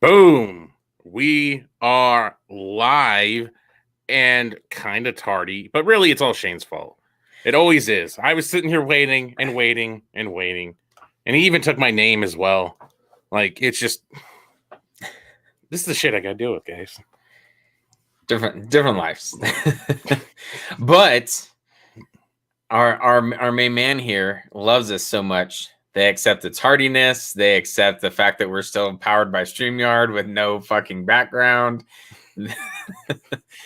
Boom. We are live and kind of tardy, but really it's all Shane's fault. It always is. I was sitting here waiting and waiting and waiting. And he even took my name as well. Like, it's just, this is the shit I gotta deal with, guys. Different lives. But our main man here loves us so much. They accept the tardiness. They accept the fact that we're still powered by StreamYard with no fucking background.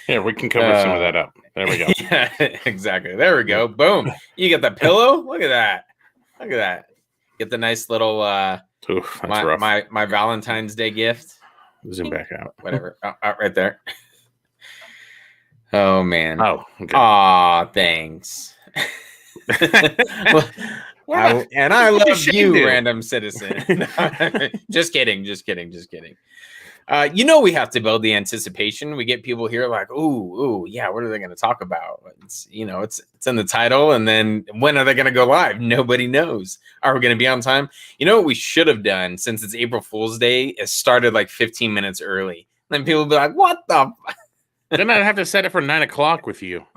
Yeah, we can cover some of that up. There we go. Yeah, exactly. There we go. Boom. You get the pillow. Look at that. Look at that. Get the nice little Oof, that's rough. my Valentine's Day gift. Zoom back out. Whatever. Right there. Oh man. Oh, okay. Aw, thanks. I love you, random citizen. Just kidding. We have to build the anticipation. We get people here like, ooh, yeah, what are they going to talk about? It's in the title, and then when are they going to go live? Nobody knows. Are we going to be on time? You know what we should have done, since it's April Fool's Day, is started like 15 minutes early. Then people will be like, what the Then I'd have to set it for 9 o'clock with you.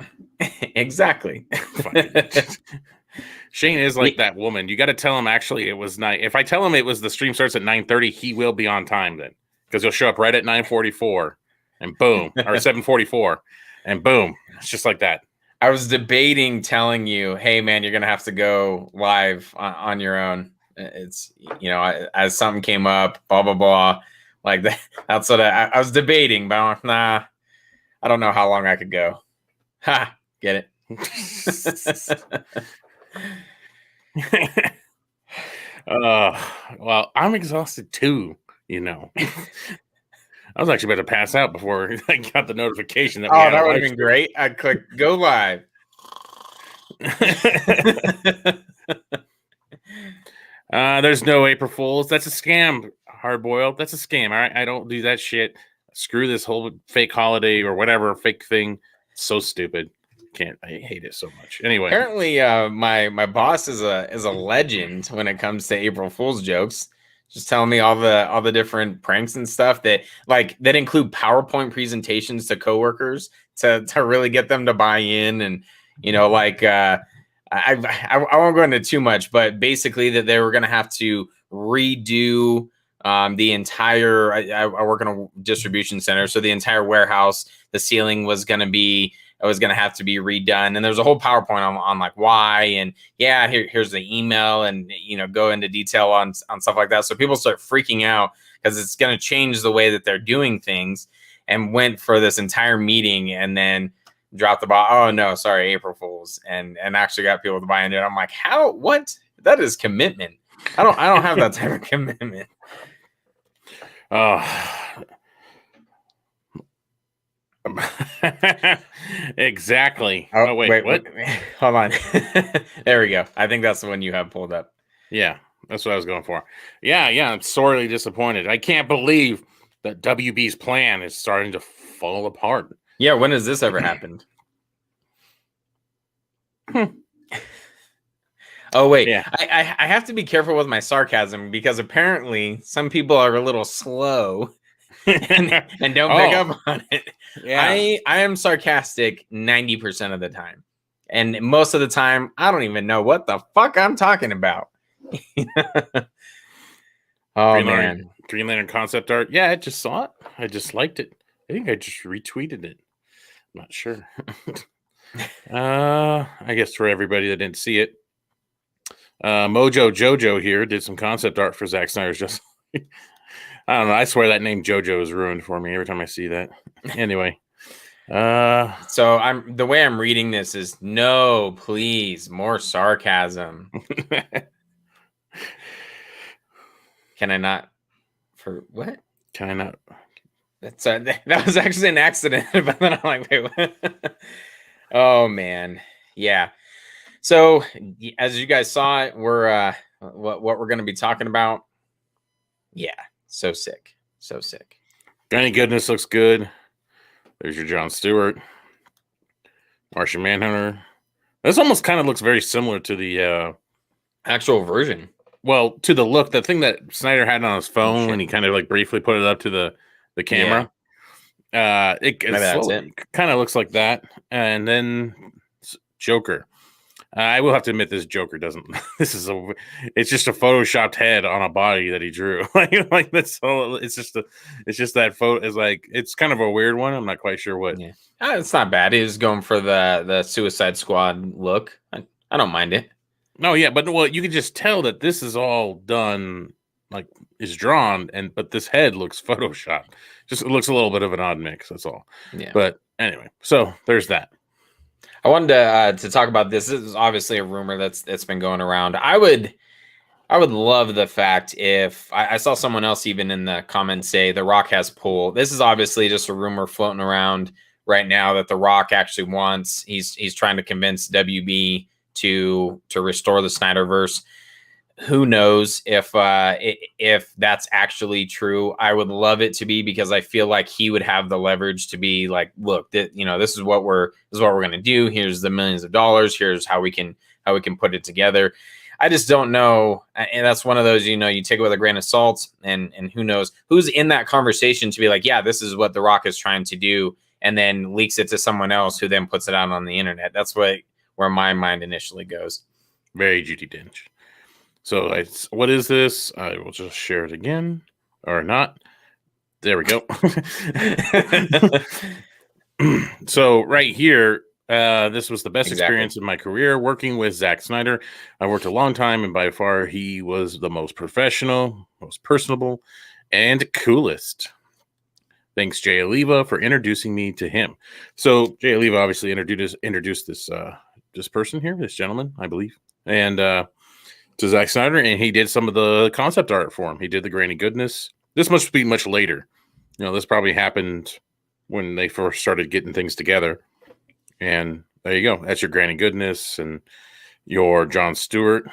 Exactly. Shane is like that woman. You got to tell him actually it was 9. If I tell him it was the stream starts at 9:30, he will be on time then, because he'll show up right at 9:44 and boom, or 7:44 and boom. It's just like that. I was debating telling you, hey man, you're gonna have to go live on your own. It's as something came up, blah blah blah, like that. That's what I was debating, but I'm like, nah, I don't know how long I could go. Ha, get it. Well, I'm exhausted too, I was actually about to pass out before I got the notification that that would have been great. I'd click go live. There's no April Fools. That's a scam, Hardboiled. That's a scam. All right, I don't do that shit. Screw this whole fake holiday or whatever fake thing. It's so stupid. I hate it so much. Anyway, apparently, my boss is a legend when it comes to April Fool's jokes. Just telling me all the different pranks and stuff that include PowerPoint presentations to coworkers to really get them to buy in, and I won't go into too much, but basically that they were going to have to redo the entire. I work in a distribution center, so the entire warehouse, the ceiling was going to have to be redone, and there's a whole PowerPoint on like why, and yeah, here's the email, and go into detail on stuff like that. So people start freaking out because it's going to change the way that they're doing things, and went for this entire meeting and then dropped the ball. Oh no, sorry, April Fools, and actually got people to buy into it. I'm like, how? What? That is commitment. I don't have that type of commitment. Exactly. Oh wait, what? Hold on. There we go. I think that's the one you have pulled up. Yeah, that's what I was going for. Yeah, I'm sorely disappointed. I can't believe that WB's plan is starting to fall apart. Yeah, when has this ever happened? Oh wait, yeah. I have to be careful with my sarcasm, because apparently some people are a little slow and don't pick up on it. Yeah. I am sarcastic 90% of the time, and most of the time I don't even know what the fuck I'm talking about. Green Lantern concept art. Yeah, I just saw it. I just liked it. I think I just retweeted it. I'm not sure. I guess for everybody that didn't see it, Mojo Jojo here did some concept art for Zack Snyder's Just. I don't know. I swear that name JoJo is ruined for me every time I see that. Anyway, so the way I'm reading this is no, please, more sarcasm. Can I not? For what? Can I not? That was actually an accident, but then I'm like, wait, what? Oh man, yeah. So as you guys saw it, we're what we're going to be talking about. Yeah. So sick. Johnny Goodness looks good. There's your Jon Stewart. Martian Manhunter. This almost kind of looks very similar to the actual version. well, to the look, the thing that Snyder had on his phone when he kind of like briefly put it up to the camera. It slowly kind of looks like that. And then Joker. I will have to admit this Joker doesn't. It's just a photoshopped head on a body that he drew. like that's all. It's just that photo. Is like it's kind of a weird one. I'm not quite sure what. Yeah, it's not bad. He's going for the Suicide Squad look. I don't mind it. No, yeah, but well, you can just tell that this is all done, like is drawn, but this head looks photoshopped. Just it looks a little bit of an odd mix. That's all. Yeah. But anyway, so there's that. I wanted to talk about this. This is obviously a rumor that's been going around. I would love the fact if I saw someone else even in the comments say The Rock has pull. This is obviously just a rumor floating around right now that The Rock actually wants. He's trying to convince WB to restore the Snyderverse. Who knows if that's actually true? I would love it to be, because I feel like he would have the leverage to be like, look, this is what we're going to do. Here's the millions of dollars. Here's how we can put it together. I just don't know, and that's one of those, you take it with a grain of salt, and who knows who's in that conversation to be like, yeah, this is what The Rock is trying to do, and then leaks it to someone else who then puts it out on the internet. That's where my mind initially goes. Very Judi Dench. So what is this? I will just share it again or not. There we go. So right here, this was the best experience in my career working with Zack Snyder. I worked a long time, and by far he was the most professional, most personable, and coolest. Thanks, Jay Oliva, for introducing me to him. So Jay Oliva obviously introduced this person here, this gentleman, I believe, and to Zack Snyder, and he did some of the concept art for him. He did the Granny Goodness. This must be much later. This probably happened when they first started getting things together. And there you go. That's your Granny Goodness and your Jon Stewart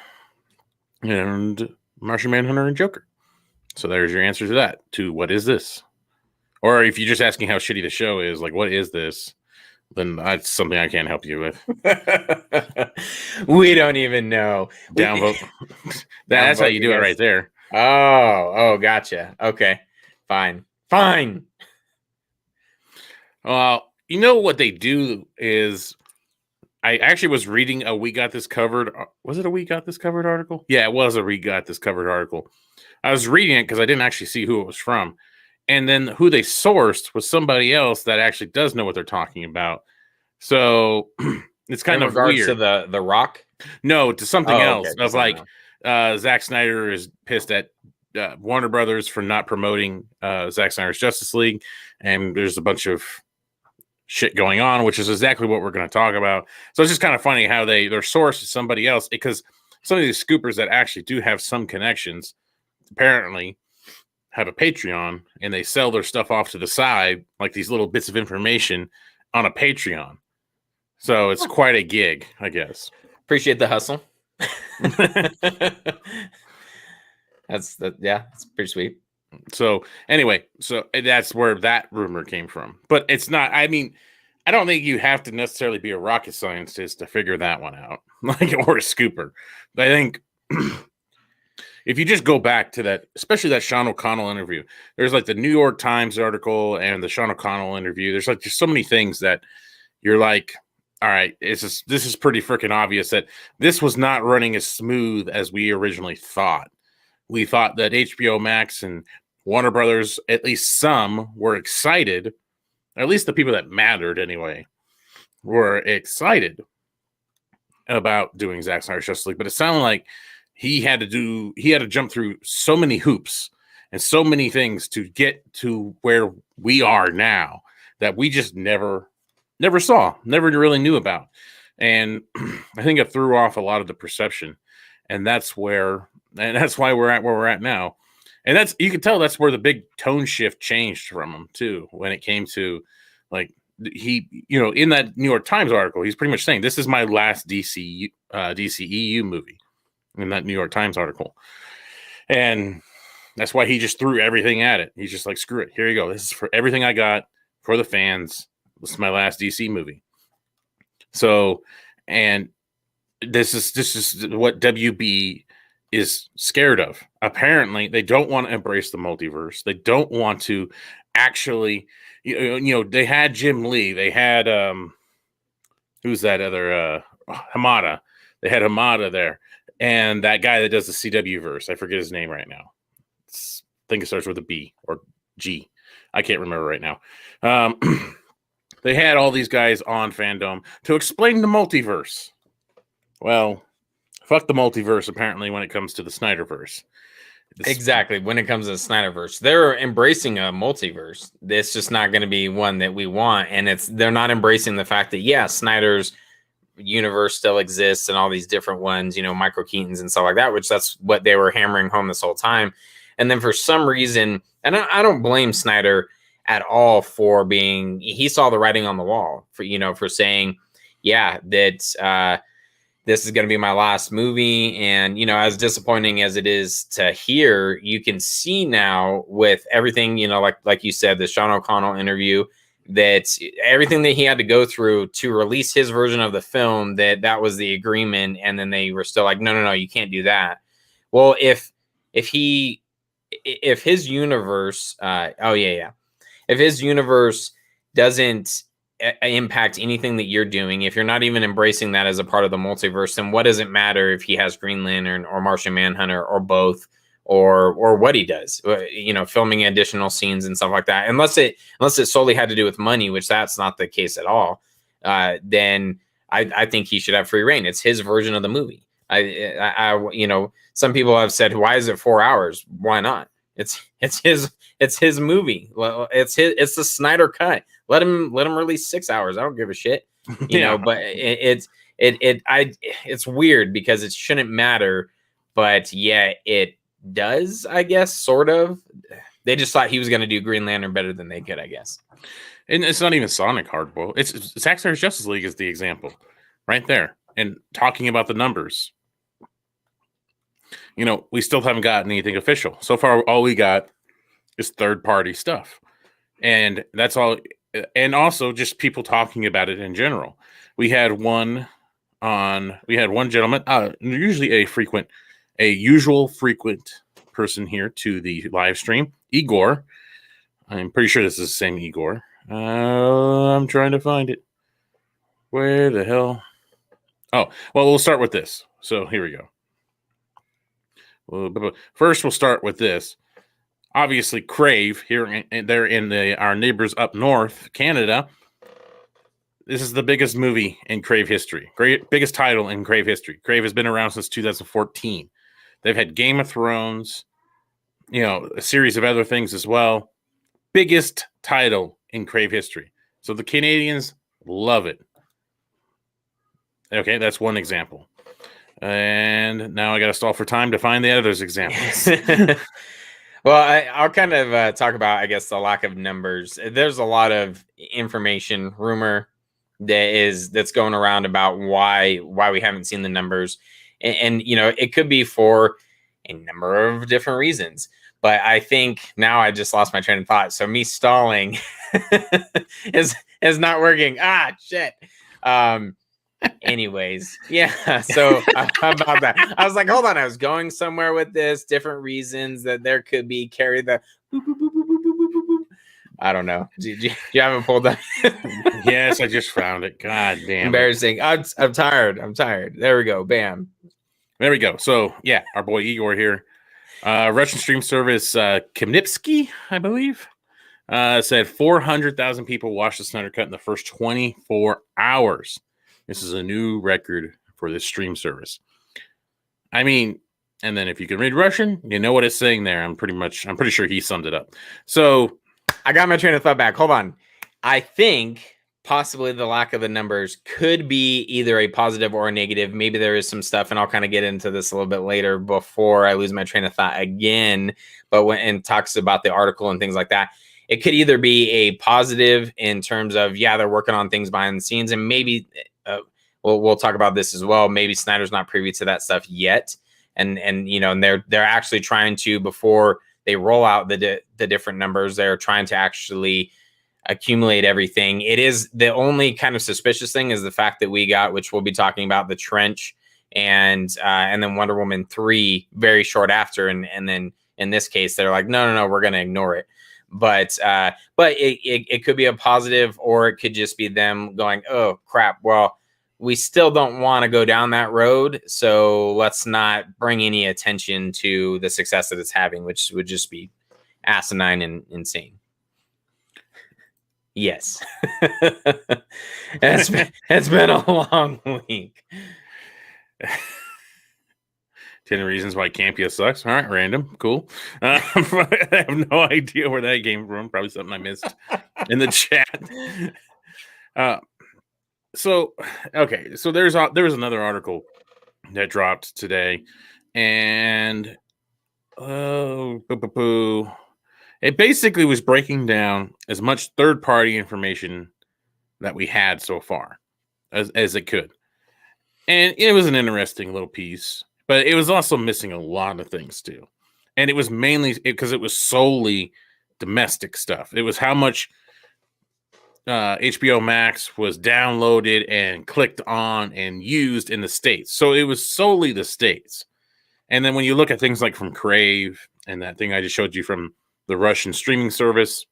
and Martian Manhunter and Joker. So there's your answer to that, to what is this? Or if you're just asking how shitty the show is, like, what is this? Then that's something I can't help you with. We don't even know. Downvote. That's how you do it right there. Oh, gotcha. Okay, fine. Well, what they do is, I actually was reading a We Got This Covered. Was it a We Got This Covered article? Yeah, it was a We Got This Covered article. I was reading it because I didn't actually see who it was from. And then who they sourced was somebody else that actually does know what they're talking about. So it's kind of weird. To the Rock? No, to something else. Okay. I was like, Zack Snyder is pissed at Warner Brothers for not promoting Zack Snyder's Justice League. And there's a bunch of shit going on, which is exactly what we're going to talk about. So it's just kind of funny how their source is somebody else, because some of these scoopers that actually do have some connections apparently have a Patreon, and they sell their stuff off to the side, like these little bits of information on a Patreon. So it's quite a gig, I guess. Appreciate the hustle. That's pretty sweet. So anyway, that's where that rumor came from. But it's not, I mean, I don't think you have to necessarily be a rocket scientist to figure that one out, like, or a scooper. But I think if you just go back to that, especially that Sean O'Connell interview, there's like the New York Times article and the Sean O'Connell interview. There's like just so many things that you're like, all right, this is pretty freaking obvious that this was not running as smooth as we originally thought. We thought that HBO Max and Warner Brothers, at least some, were excited. At least the people that mattered anyway were excited about doing Zack Snyder's Justice League. But it sounded like he had to jump through so many hoops and so many things to get to where we are now that we just never saw, never really knew about. And I think it threw off a lot of the perception. And that's why we're at where we're at now. And you can tell that's where the big tone shift changed from him too, when it came to, like, he, in that New York Times article, he's pretty much saying, this is my last DCEU movie, in that New York Times article. And that's why he just threw everything at it. He's just like, screw it. Here you go. This is for everything I got, for the fans. This is my last DC movie. So, and this is what WB is scared of. Apparently, they don't want to embrace the multiverse. They don't want to actually, they had Jim Lee. They had who's that other Hamada. They had Hamada there, and that guy that does the CW verse. I forget his name right now. I think it starts with a B or G. I can't remember right now. They had all these guys on Fandom to explain the multiverse. Well, fuck the multiverse, apparently, when it comes to the Snyderverse. Exactly. When it comes to the Snyderverse, they're embracing a multiverse. It's just not going to be one that we want. And they're not embracing the fact that, yeah, Snyder's universe still exists and all these different ones, Michael Keaton's and stuff like that, which that's what they were hammering home this whole time. And then for some reason, and I don't blame Snyder at all for he saw the writing on the wall for saying, yeah, that this is going to be my last movie. And, as disappointing as it is to hear, you can see now with everything, like you said, the Sean O'Connell interview, that everything that he had to go through to release his version of the film, that was the agreement. And then they were still like, no, you can't do that. Well, if his universe, if his universe doesn't impact anything that you're doing, if you're not even embracing that as a part of the multiverse, then what does it matter if he has Green Lantern or Martian Manhunter or both, or what he does, filming additional scenes and stuff like that, unless it solely had to do with money, which that's not the case at all, then I think he should have free reign. It's his version of the movie. Some people have said, why is it 4 hours? Why not? It's his movie. It's the Snyder cut. Let him release 6 hours. I don't give a shit. But it's weird because it shouldn't matter, but yeah, it does, I guess, sort of. They just thought he was going to do Green Lantern better than they could, I guess. And it's not even Sonic Hardboiled. It's Zack Snyder's Justice League is the example right there. And talking about the numbers, we still haven't gotten anything official. So far, all we got is third-party stuff. And that's all. And also just people talking about it in general. We had one gentleman, usually a usual frequent person here to the live stream, Igor. I'm pretty sure this is the same Igor. I'm trying to find it. Where the hell? Oh, well, we'll start with this. So here we go. First, we'll start with this. Obviously, Crave here, they're in our neighbors up north, Canada. This is the biggest movie in Crave history. Biggest title in Crave history. Crave has been around since 2014. They've had Game of Thrones, a series of other things as well. Biggest title in Crave history. So the Canadians love it. Okay, that's one example. And now I got to stall for time to find the others examples. Well, I'll kind of talk about, I guess, the lack of numbers. There's a lot of information, rumor that's going around about why we haven't seen the numbers, and it could be for a number of different reasons. But I think now I just lost my train of thought. So me stalling is not working. Shit. Anyways, yeah. So how about that? I was like, hold on. I was going somewhere with this. Different reasons that there could be. Carry the. Boop, boop, boop, boop, boop, boop, boop, boop. I don't know. You haven't pulled that? Yes, I just found it. God damn. Embarrassing. I'm tired. There we go. Bam. There we go. So yeah, our boy Igor here. Russian stream service Kimnipsky, I believe, said 400,000 people watched the Snyder Cut in the first 24 hours. This is a new record for this stream service. I mean, and then if you can read Russian, you know what it's saying there. I'm pretty sure he summed it up. So I got my train of thought back. Hold on. I think possibly the lack of the numbers could be either a positive or a negative. Maybe there is some stuff, and I'll kind of get into this a little bit later before I lose my train of thought again. But when it talks about the article and things like that, it could either be a positive in terms of, yeah, they're working on things behind the scenes, and maybe we'll talk about this as well. Maybe Snyder's not privy to that stuff yet, and they're actually trying to, before they roll out the different numbers, they're trying to actually accumulate everything. It is the only kind of suspicious thing is the fact that we got, which we'll be talking about, the trench and then Wonder Woman 3 very short after, and then in this case they're like, no, we're gonna ignore it. But it could be a positive, or it could just be them going, oh crap, well, we still don't want to go down that road, so let's not bring any attention to the success that it's having, which would just be asinine and insane. Yes. It's been a long week. 10 reasons why Campia sucks. All right, random. Cool. I have no idea where that came from. Probably something I missed in the chat. So there was another article that dropped today, and it basically was breaking down as much third-party information that we had so far as it could. And it was an interesting little piece, but it was also missing a lot of things too. And it was mainly because it was solely domestic stuff. It was how much HBO Max was downloaded and clicked on and used in the States. So it was solely the States. And then when you look at things like from Crave and that thing I just showed you from the Russian streaming service,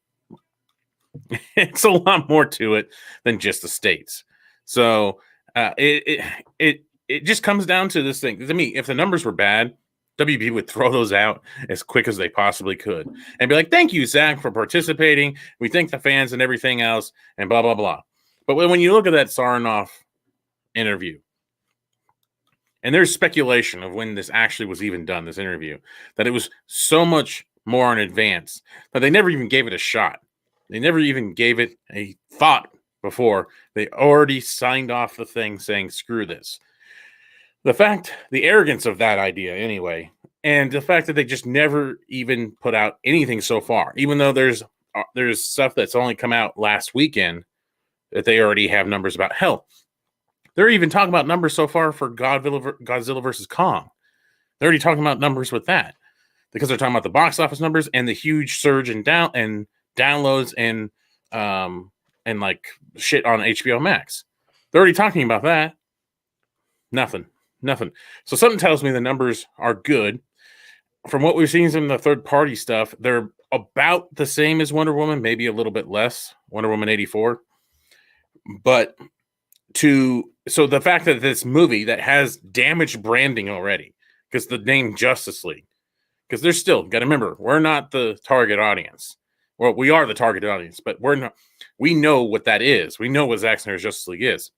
it's a lot more to it than just the States. So it just comes down to this thing. To me, if the numbers were bad, WB would throw those out as quick as they possibly could and be like, thank you, Zack, for participating. We thank the fans and everything else and blah, blah, blah. But when you look at that Sarnoff interview, and there's speculation of when this actually was even done, this interview, that it was so much more in advance that they never even gave it a shot. They never even gave it a thought before. They already signed off the thing saying, screw this. The arrogance of that idea anyway, and the fact that they just never even put out anything so far, even though there's stuff that's only come out last weekend that they already have numbers about. Hell, they're even talking about numbers so far for Godzilla versus Kong. They're already talking about numbers with that because they're talking about the box office numbers and the huge surge in downloads and like shit on HBO Max. They're already talking about that. Nothing. So something tells me the numbers are good. From what we've seen in the third-party stuff, they're about the same as Wonder Woman, maybe a little bit less, Wonder Woman 84. But so the fact that this movie that has damaged branding already, because the name Justice League, because they're still, got to remember, we're not the target audience. Well, we are the target audience, but we're not. We know what that is. We know what Zack Snyder's Justice League is.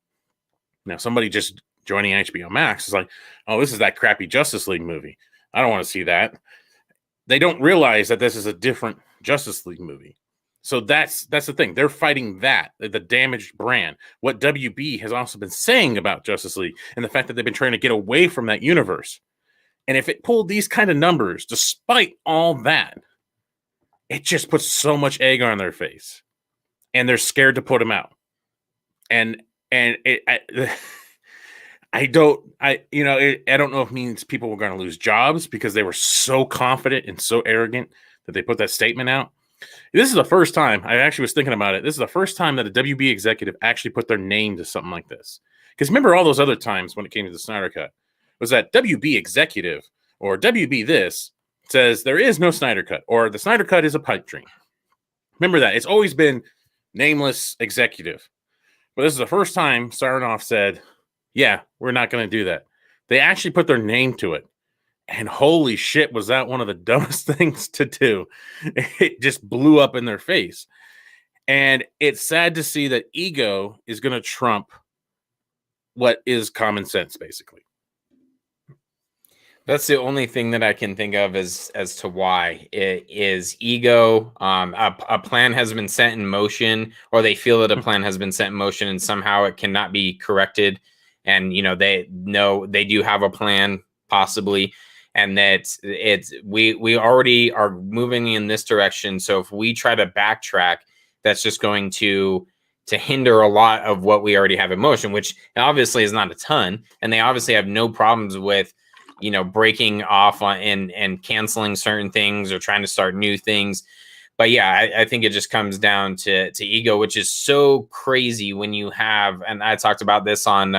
Now, somebody just joining HBO Max is like, oh, this is that crappy Justice League movie. I don't want to see that. They don't realize that this is a different Justice League movie. So that's the thing. They're fighting that, the damaged brand. What WB has also been saying about Justice League and the fact that they've been trying to get away from that universe. And if it pulled these kind of numbers, despite all that, it just puts so much egg on their face. And they're scared to put them out. I don't know if it means people were going to lose jobs because they were so confident and so arrogant that they put that statement out. This is the first time, I actually was thinking about it. This is the first time that a WB executive actually put their name to something like this. Because remember all those other times when it came to the Snyder Cut, was that WB executive or WB this says there is no Snyder Cut or the Snyder Cut is a pipe dream. Remember that. It's always been nameless executive. But this is the first time Sarnoff said, yeah, we're not going to do that. They actually put their name to it. And holy shit, was that one of the dumbest things to do. It just blew up in their face. And it's sad to see that ego is going to trump what is common sense, basically. That's the only thing that I can think of as to why it is ego. A plan has been set in motion, or they feel that a plan has been set in motion and somehow it cannot be corrected. And, they know they do have a plan possibly. And that we already are moving in this direction. So if we try to backtrack, that's just going to hinder a lot of what we already have in motion, which obviously is not a ton. And they obviously have no problems with, breaking off on and canceling certain things or trying to start new things. But yeah, I think it just comes down to ego, which is so crazy when you have, and I talked about this on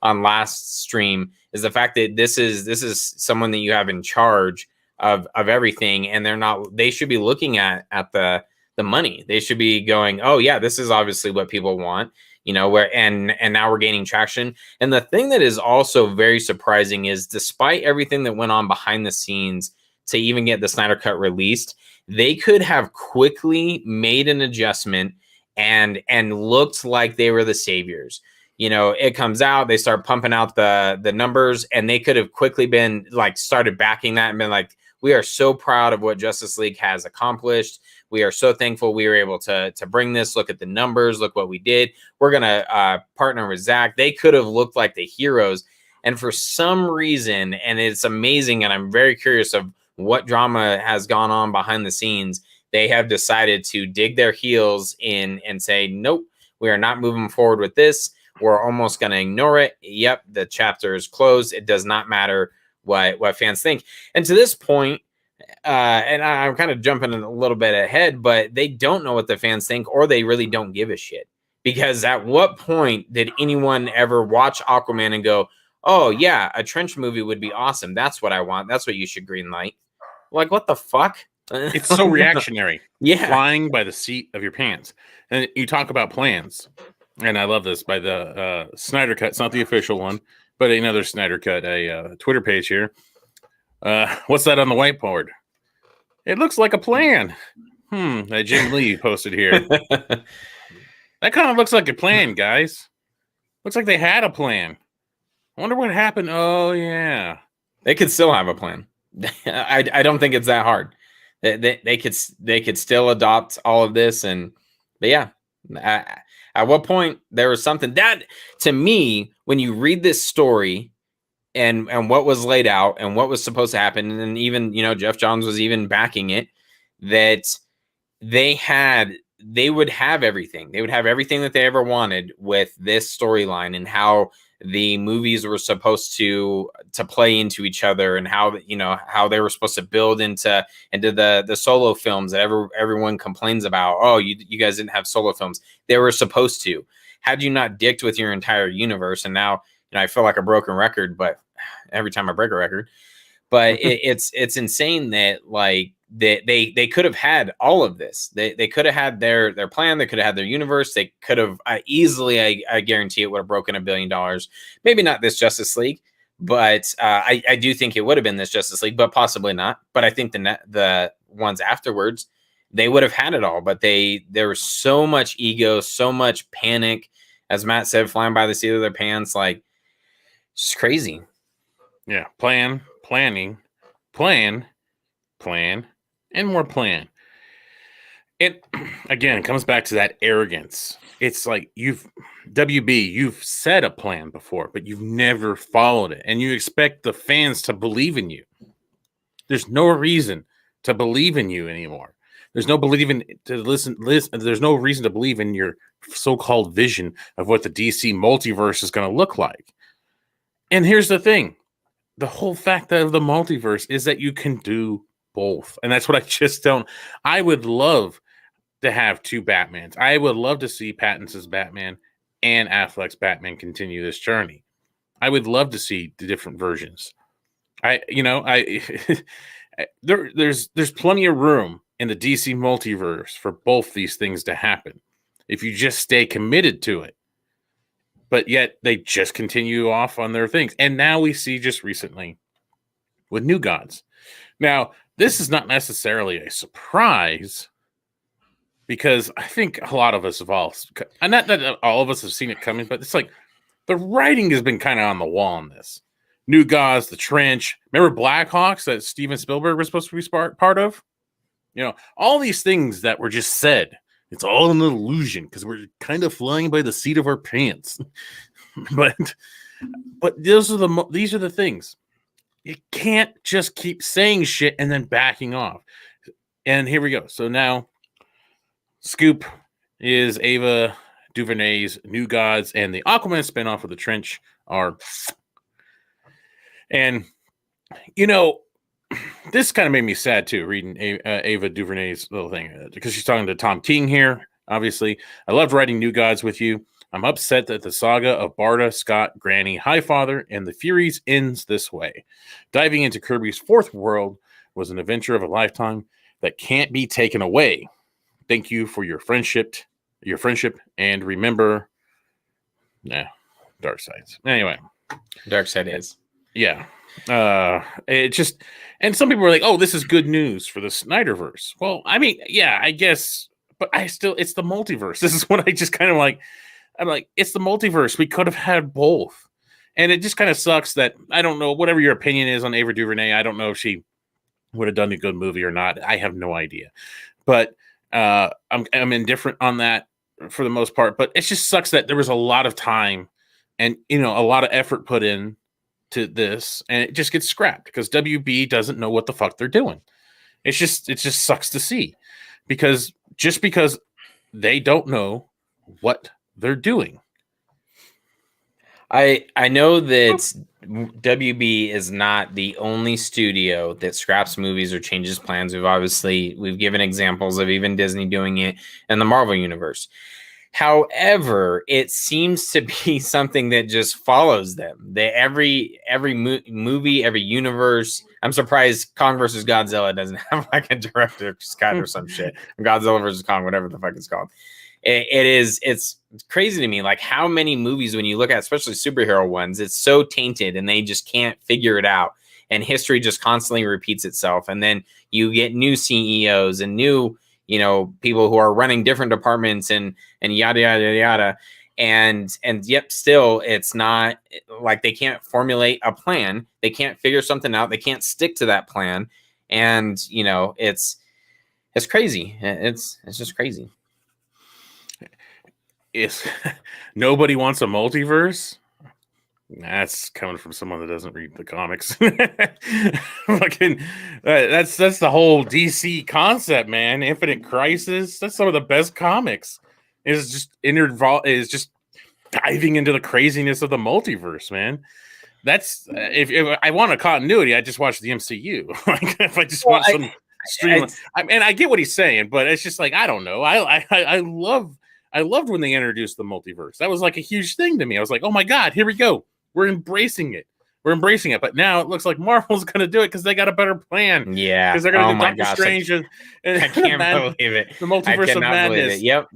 last stream, is the fact that this is someone that you have in charge of everything, and they should be looking at the money. They should be going, oh yeah, this is obviously what people want, and now we're gaining traction. And the thing that is also very surprising is, despite everything that went on behind the scenes to even get the Snyder Cut released, they could have quickly made an adjustment and looked like they were the saviors. It comes out, they start pumping out the numbers, and they could have quickly been like, started backing that and been like, we are so proud of what Justice League has accomplished. We are so thankful we were able to bring this. Look at the numbers. Look what we did. We're going to partner with Zack. They could have looked like the heroes. And for some reason, and it's amazing, and I'm very curious of what drama has gone on behind the scenes, they have decided to dig their heels in and say, nope, we are not moving forward with this. We're almost going to ignore it. Yep, the chapter is closed. It does not matter what fans think. And to this point, and I'm kind of jumping a little bit ahead, but they don't know what the fans think, or they really don't give a shit. Because at what point did anyone ever watch Aquaman and go, oh yeah, a trench movie would be awesome. That's what I want. That's what you should greenlight. Like, what the fuck? It's so reactionary. Yeah. Flying by the seat of your pants. And you talk about plans. And I love this by the SnyderCut. It's not the official one, but another SnyderCut, a Twitter page here. What's that on the whiteboard? It looks like a plan. That Jim Lee posted here. That kind of looks like a plan, guys. Looks like they had a plan. I wonder what happened. Oh, yeah. They could still have a plan. I don't think it's that hard. They could still adopt all of this. But yeah, at what point there was something that, to me, when you read this story and what was laid out and what was supposed to happen, and even, Jeff Johns was even backing it, that they would have everything. They would have everything that they ever wanted with this storyline, and how the movies were supposed to play into each other, and how they were supposed to build into the solo films that everyone complains about. Oh, you guys didn't have solo films. They were supposed to. Had you not dicked with your entire universe, and now I feel like a broken record, but every time I break a record, but it's insane that, like, they could have had all of this. They could have had their plan. They could have had their universe. They could have easily, I guarantee it would have broken $1 billion. Maybe not this Justice League, but I do think it would have been this Justice League, but possibly not. But I think the ones afterwards, they would have had it all. But there was so much ego, so much panic, as Matt said, flying by the seat of their pants. Like, it's just crazy. Yeah. Plan, and more plan. It again comes back to that arrogance. It's like you've said a plan before, but you've never followed it, and you expect the fans to believe in you. There's no reason to believe in you anymore. There's no believing to listen. There's no reason to believe in your so-called vision of what the DC multiverse is going to look like. And here's the thing: the whole fact of the multiverse is that you can do both. And that's what I just don't. I would love to have two Batmans. I would love to see Pattinson's Batman and Affleck's Batman continue this journey. I would love to see the different versions. There's plenty of room in the DC multiverse for both these things to happen if you just stay committed to it. But yet they just continue off on their things. And now we see just recently with New Gods. Now, this is not necessarily a surprise, because I think a lot of us have not that all of us have seen it coming, but it's like the writing has been kind of on the wall on this. New Gods, The Trench. Remember Blackhawks that Steven Spielberg was supposed to be part of? All these things that were just said. It's all an illusion because we're kind of flying by the seat of our pants. but these are the things. You can't just keep saying shit and then backing off. And here we go. So now, Scoop is Ava DuVernay's New Gods, and the Aquaman spinoff of The Trench are. And, this kind of made me sad too, reading Ava DuVernay's little thing, because she's talking to Tom King here. Obviously, I loved writing New Gods with you. I'm upset that the saga of Barda, Scott, Granny, Highfather, and the Furies ends this way. Diving into Kirby's fourth world was an adventure of a lifetime that can't be taken away. Thank you for your friendship, and remember, dark sides. Anyway, dark side is. Yeah. It just, and some people were like, oh, this is good news for the Snyderverse. Well, I mean, yeah, I guess, but it's the multiverse. This is what I just kind of like. I'm like, it's the multiverse. We could have had both. And it just kind of sucks that, I don't know, whatever your opinion is on Ava DuVernay, I don't know if she would have done a good movie or not. I have no idea. But I'm indifferent on that for the most part. But it just sucks that there was a lot of time and, a lot of effort put in to this, and it just gets scrapped because WB doesn't know what the fuck they're doing. It just sucks to see because they don't know what they're doing. I know that WB is not the only studio that scraps movies or changes plans. We've given examples of even Disney doing it in the Marvel universe. However, it seems to be something that just follows them. Every movie, every universe. I'm surprised Kong versus Godzilla doesn't have like a director's cut or some shit. Godzilla versus Kong, whatever the fuck it's called. It's crazy to me, like how many movies, when you look at especially superhero ones, it's so tainted and they just can't figure it out. And history just constantly repeats itself. And then you get new CEOs and new people who are running different departments and yada, yada, yada. And yep, still, it's not like they can't formulate a plan. They can't figure something out. They can't stick to that plan. And, it's crazy. It's just crazy. Nobody wants a multiverse. That's coming from someone that doesn't read the comics. Fucking, that's the whole DC concept, man. Infinite Crisis. That's some of the best comics. Is just diving into the craziness of the multiverse, man. That's if I want a continuity, I just watch the MCU. Like if I just want some stream, and I get what he's saying, but it's just like I don't know. I loved when they introduced the multiverse. That was like a huge thing to me. I was like, oh my god, here we go. We're embracing it. But now it looks like Marvel's going to do it because they got a better plan. Yeah. Because they're going to do Doctor Strange and I can't believe it. The multiverse of madness. Yep.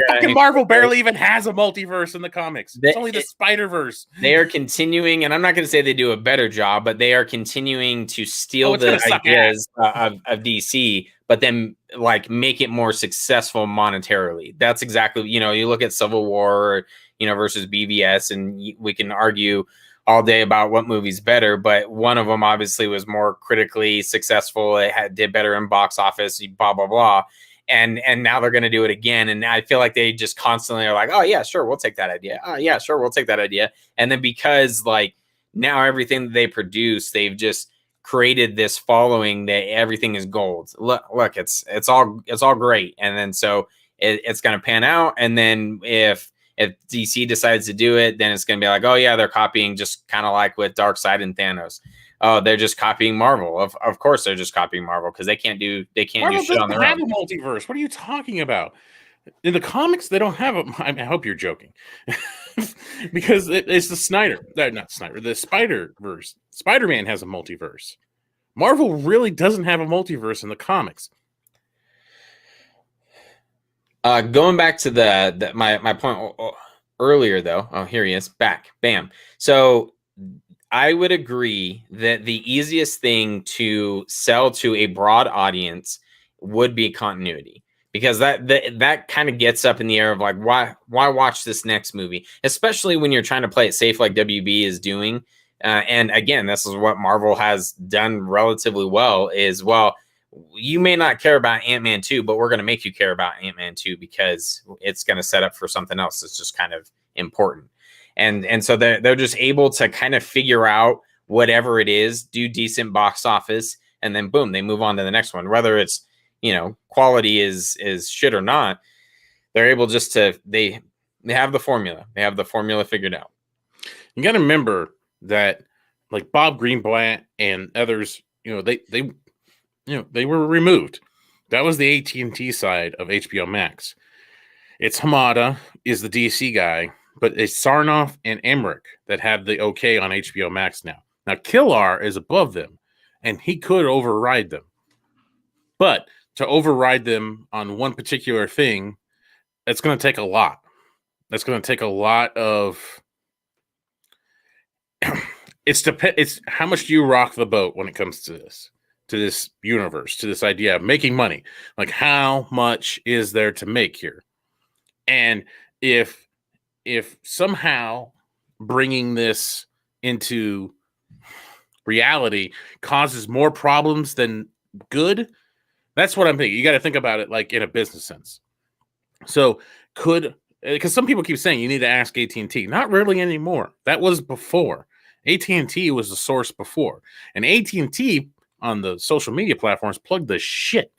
Fucking Marvel barely even has a multiverse in the comics. It's only the Spider-Verse. They are continuing, and I'm not going to say they do a better job, but they are continuing to steal the ideas of DC, but then like make it more successful monetarily. That's exactly, you look at Civil War, versus BVS, and we can argue all day about what movie's better, but one of them obviously was more critically successful. It did better in box office, blah, blah, blah. And now they're going to do it again. And I feel like they just constantly are like, oh yeah, sure, we'll take that idea. Oh yeah, sure, we'll take that idea. And then because like now everything that they produce, they've just created this following that everything is gold. Look, it's all great. And then so it's going to pan out. And then if DC decides to do it, then it's going to be like, oh yeah, they're copying, just kind of like with Darkseid and Thanos. Oh, they're just copying Marvel. Of course, they're just copying Marvel because they can't do shit on their own. Have a multiverse. What are you talking about? In the comics, they don't have a. I hope you're joking, because it's the the Spider-Verse. Spider-Man has a multiverse. Marvel really doesn't have a multiverse in the comics. Going back to my point earlier, though. Oh, here he is. Back. Bam. So I would agree that the easiest thing to sell to a broad audience would be continuity, because that kind of gets up in the air of like, why watch this next movie, especially when you're trying to play it safe like WB is doing. And again, this is what Marvel has done relatively well. Is you may not care about Ant-Man 2, but we're going to make you care about Ant-Man 2 because it's going to set up for something else that's just kind of important. And so they're just able to kind of figure out whatever it is, do decent box office, and then boom, they move on to the next one. Whether it's, quality is shit or not, they're able just to, they have the formula. They have the formula figured out. You got to remember that like Bob Greenblatt and others, they were removed. That was the AT&T side of HBO Max. It's Hamada is the DC guy. but it's Sarnoff and Emmerich that have the okay on HBO Max now. Now, Killar is above them, and he could override them. But to override them on one particular thing, it's going to take a lot. That's going to take a lot of... It's how much do you rock the boat when it comes to this universe, to this idea of making money? Like, how much is there to make here? And if somehow bringing this into reality causes more problems than good, that's what I'm thinking. You got to think about it like in a business sense. So because some people keep saying you need to ask AT&T. Not really anymore. That was before. AT&T was the source before. And AT&T on the social media platforms plugged the shit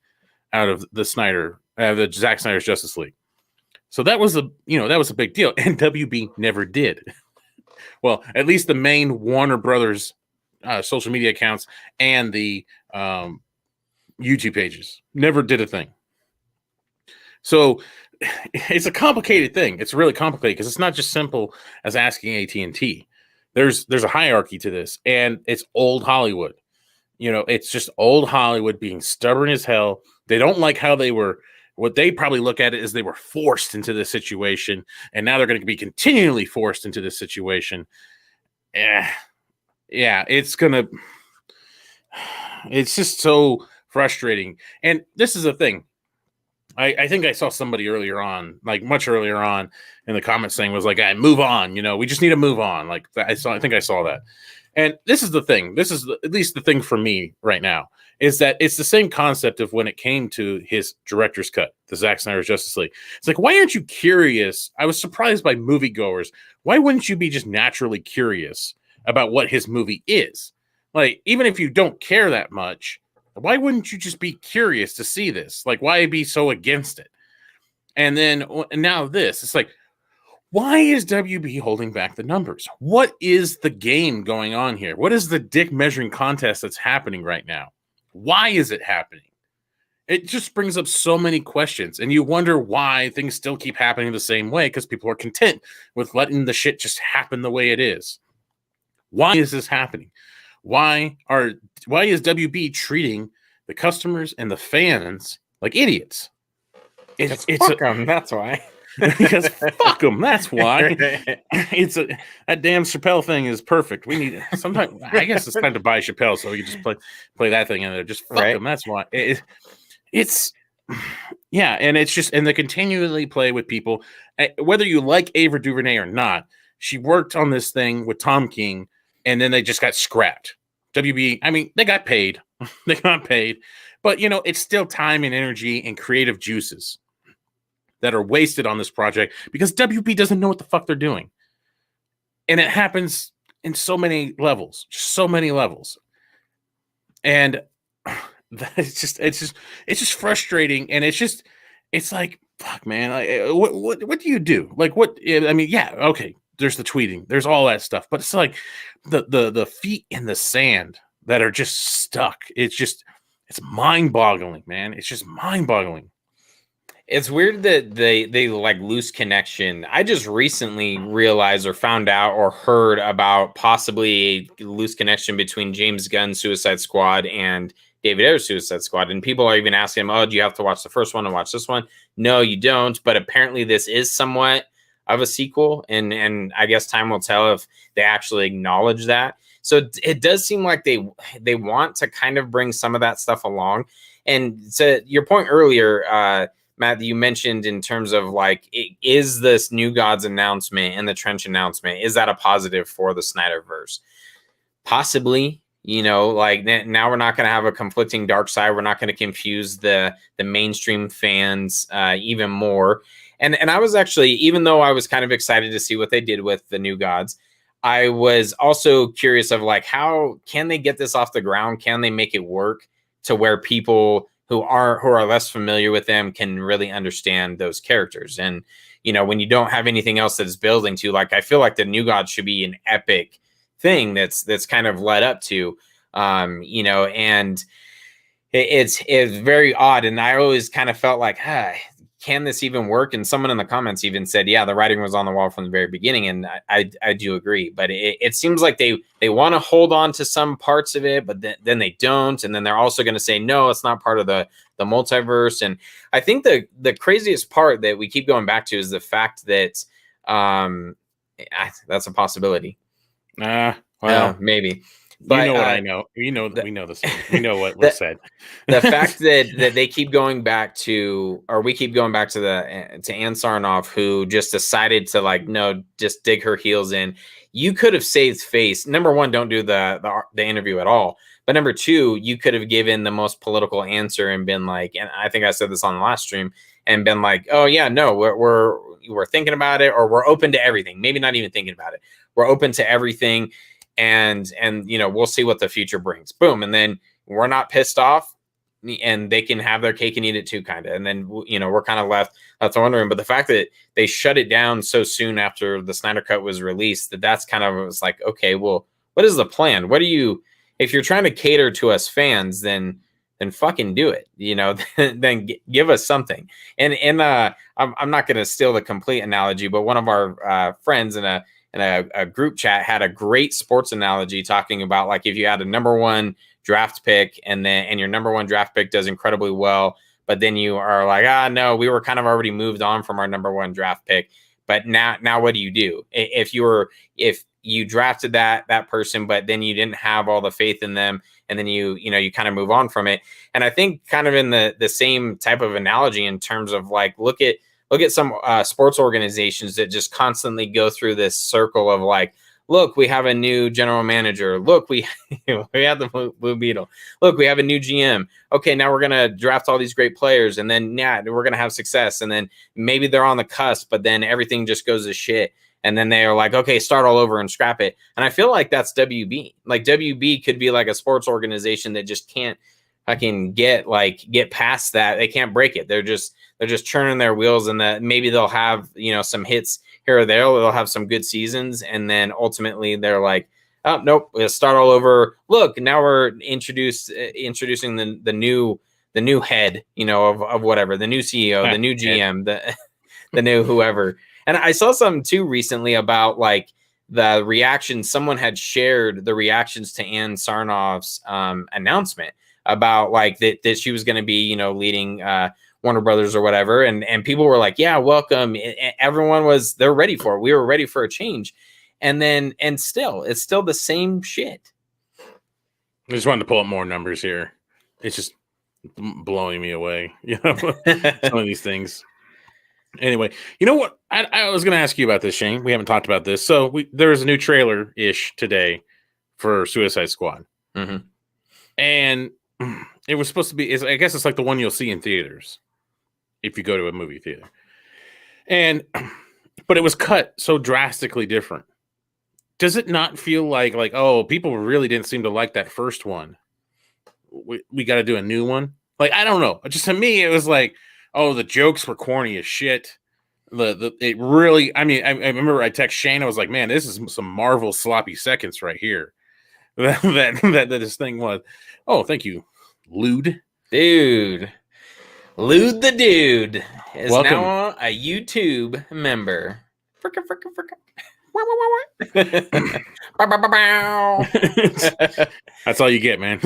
out of the Zack Snyder's Justice League. So that was a big deal. And WB never did. Well, at least the main Warner Brothers social media accounts and the YouTube pages never did a thing. So it's a complicated thing. It's really complicated because it's not just simple as asking AT&T. There's a hierarchy to this, and it's old Hollywood. It's just old Hollywood being stubborn as hell. They don't like how they were. What they probably look at it is they were forced into this situation, and now they're going to be continually forced into this situation. Yeah, it's just so frustrating. And this is the thing. I think I saw somebody earlier on, like much earlier on in the comments saying was like, move on. We just need to move on. Like I think I saw that. And this is the thing. This is at least the thing for me right now is that it's the same concept of when it came to his director's cut, the Zack Snyder's Justice League. It's like, why aren't you curious? I was surprised by moviegoers. Why wouldn't you be just naturally curious about what his movie is? Like, even if you don't care that much, why wouldn't you just be curious to see this? Like, why be so against it? And then now this, it's like, why is WB holding back the numbers? What is the game going on here? What is the dick measuring contest that's happening right now? Why is it happening? It just brings up so many questions, and you wonder why things still keep happening the same way because people are content with letting the shit just happen the way it is. Why is this happening? Why is WB treating the customers and the fans like idiots? Fuck them. That's why. Because fuck them. That's why. That damn Chappelle thing is perfect. We need sometimes. I guess it's time to buy Chappelle so we can just play that thing in there. Just fuck them. That's why. And it's just and they continually play with people, whether you like Ava DuVernay or not. She worked on this thing with Tom King, and then they just got scrapped. WB, I mean, they got paid. They got paid. But, it's still time and energy and creative juices that are wasted on this project because WB doesn't know what the fuck they're doing. And it happens in so many levels. Just so many levels. And it's just frustrating. And it's like, fuck, man. Like, what do you do? Like, what? I mean, yeah, okay. There's the tweeting. There's all that stuff. But it's like the feet in the sand that are just stuck. It's mind-boggling, man. It's just mind-boggling. It's weird that they like lose connection. I just recently realized or found out or heard about possibly a loose connection between James Gunn's Suicide Squad and David Ayer's Suicide Squad. And people are even asking him, oh, do you have to watch the first one and watch this one? No, you don't. But apparently this is somewhat of a sequel, and I guess time will tell if they actually acknowledge that. So it does seem like they want to kind of bring some of that stuff along. And to your point earlier, Matt, that you mentioned in terms of like, is this New Gods announcement and the Trench announcement, is that a positive for the Snyderverse? Possibly. Like now we're not going to have a conflicting dark side. We're not going to confuse the mainstream fans even more. And I was actually, even though I was kind of excited to see what they did with the New Gods, I was also curious of like, how can they get this off the ground? Can they make it work to where people who are less familiar with them can really understand those characters? And, when you don't have anything else that is building to, like, I feel like the New Gods should be an epic thing that's kind of led up to, and it's very odd. And I always kind of felt like, can this even work? And someone in the comments even said, yeah, the writing was on the wall from the very beginning. And I do agree. But it seems like they want to hold on to some parts of it, but then they don't. And then they're also going to say, no, it's not part of the multiverse. And I think the craziest part that we keep going back to is the fact that that's a possibility. Well, maybe. But, you know what I know. We know the same. We know what was said. The fact that they keep going back to, or we keep going back to Ann Sarnoff, who just decided to like, no, just dig her heels in. You could have saved face. Number one, don't do the interview at all. But number two, you could have given the most political answer and been like, and I think I said this on the last stream, and been like, oh yeah, no, we're thinking about it, or we're open to everything. Maybe not even thinking about it. We're open to everything. And we'll see what the future brings. Boom. And then we're not pissed off, and they can have their cake and eat it too, kind of. And then, we're kind of left wondering. But the fact that they shut it down so soon after the Snyder Cut was released, that's kind of, was like, okay, well, what is the plan? If you're trying to cater to us fans, then fucking do it, then give us something. And I'm not going to steal the complete analogy, but one of our friends in a group chat had a great sports analogy talking about, like, if you had a number one draft pick and your number one draft pick does incredibly well, but then you are like, no, we were kind of already moved on from our number one draft pick. But now what do you do? If you drafted that person, but then you didn't have all the faith in them, and then you kind of move on from it. And I think kind of in the same type of analogy in terms of like, look at some sports organizations that just constantly go through this circle of like, look, we have a new general manager. Look, we have the Blue Beetle. Look, we have a new GM. Okay, now we're going to draft all these great players, and then we're going to have success. And then maybe they're on the cusp, but then everything just goes to shit. And then they are like, okay, start all over and scrap it. And I feel like that's WB. Like WB could be like a sports organization that just can't get past that. They can't break it. They're just churning their wheels, and that maybe they'll have, some hits here or there. They'll have some good seasons. And then ultimately they're like, oh, nope, we'll start all over. Look, now we're introducing the new head, of whatever, the new CEO, the new GM, the new whoever. And I saw something too recently about like the reactions. Someone had shared the reactions to Ann Sarnoff's announcement about like that she was going to be, leading Warner Brothers or whatever. And people were like, yeah, welcome. Everyone they're ready for it. We were ready for a change. It's still the same shit. I just wanted to pull up more numbers here. It's just blowing me away. Some of these things. Anyway, you know what? I was going to ask you about this, Shane. We haven't talked about this. So there was a new trailer-ish today for Suicide Squad. Mm-hmm. And it was supposed to be, I guess it's like the one you'll see in theaters if you go to a movie theater. But it was cut so drastically different. Does it not feel like, oh, people really didn't seem to like that first one? We got to do a new one? Like, I don't know. Just to me, it was like, oh, the jokes were corny as shit. It really, I mean, I remember I text Shane, I was like, man, this is some Marvel sloppy seconds right here. that this thing was. Oh, thank you, Lude. Dude. Lude the Dude is Welcome. Now a YouTube member. Fricka. That's all you get, man.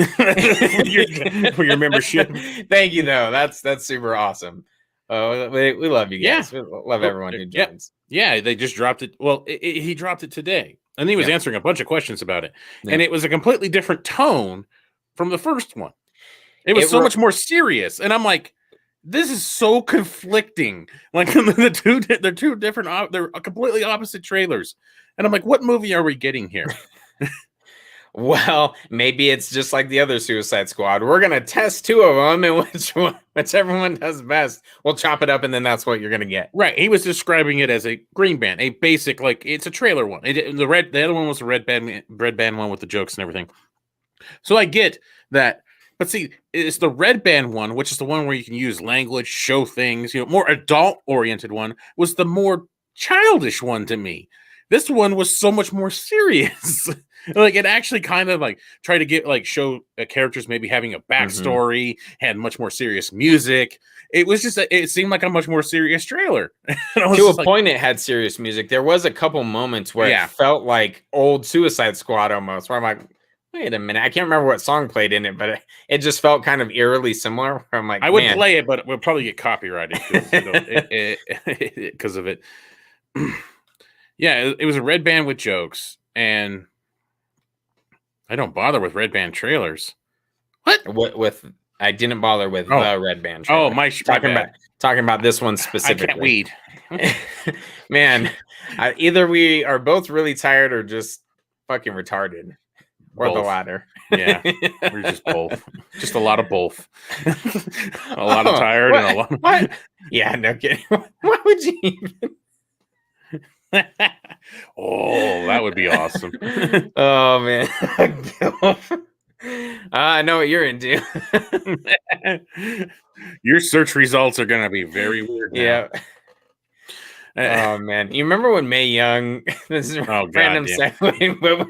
for your membership. Thank you, though. That's super awesome. We love you guys. Yeah. We love everyone who joins. Yeah, they just dropped it. Well, he dropped it today, and he was answering a bunch of questions about it, and it was a completely different tone from the first one. It was so much more serious, and I'm like, this is so conflicting. Like they're two different, they're completely opposite trailers, and I'm like, what movie are we getting here? Well, maybe it's just like the other Suicide Squad. We're gonna test two of them, and whichever one does best, we'll chop it up, and then that's what you're gonna get. Right? He was describing it as a green band, a basic, like, it's a trailer one. The other one was a red band one with the jokes and everything. So I get that, but see, it's the red band one, which is the one where you can use language, show things, more adult oriented one, was the more childish one to me. This one was so much more serious. Like it actually kind of like tried to get like show characters maybe having a backstory, had much more serious music. It was just it seemed like a much more serious trailer. To a point, it had serious music. There was a couple moments where it felt like old Suicide Squad almost, where I'm like, wait a minute, I can't remember what song played in it, but it just felt kind of eerily similar. Where I'm like, I would play it, but we'll probably get copyrighted because of it. Yeah, it was a red band with jokes, and I don't bother with red band trailers. What with? I didn't bother with the red band trailer. Oh, my talking about this one specifically. I can't weed. Man, either we are both really tired or just fucking retarded, or both. The latter. Yeah, we're just both. Just a lot of both. A lot of tired and a lot. What? Yeah, no kidding. Why would you even? Oh, that would be awesome. Oh man. I know what you're into. Your search results are gonna be very weird now. Yeah. Oh man, you remember when Mae Young? This is random segue, but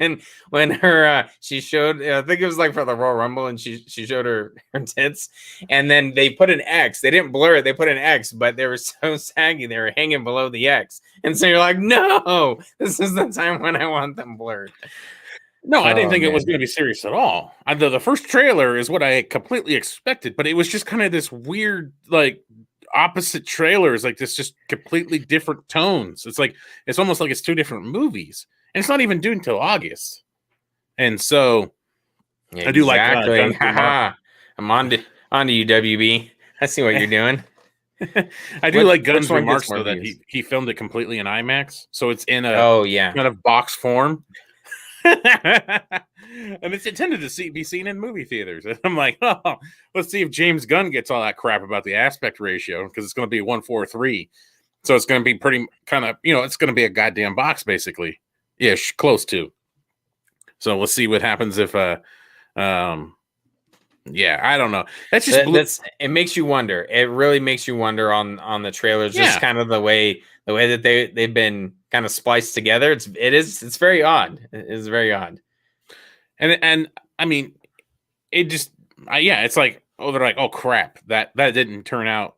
when her she showed, I think it was like for the Royal Rumble, and she showed her tits, and then they put an X. They didn't blur it; they put an X, but they were so saggy they were hanging below the X, and so you're like, no, this is the time when I want them blurred. No, I didn't think it was going to be serious at all. The first trailer is what I completely expected, but it was just kind of this weird, like, opposite trailers, like this just completely different tones. It's like it's almost like it's two different movies, and it's not even due until August. And so I do like I'm on to you, WB. I see what you're doing. I do like Gunn's remarks though that he filmed it completely in IMAX, so it's in a kind of box form. And it's intended to be seen in movie theaters. And I'm like, oh, let's see if James Gunn gets all that crap about the aspect ratio, because it's going to be 1:4:3. So it's going to be pretty kind of, it's going to be a goddamn box basically. Ish, close to. So we'll see what happens if I don't know. That's just it makes you wonder. It really makes you wonder on the trailers, just kind of the way that they've been kind of spliced together. It's very odd. It is very odd. And I mean, it just it's like, oh, they're like, oh crap, that didn't turn out.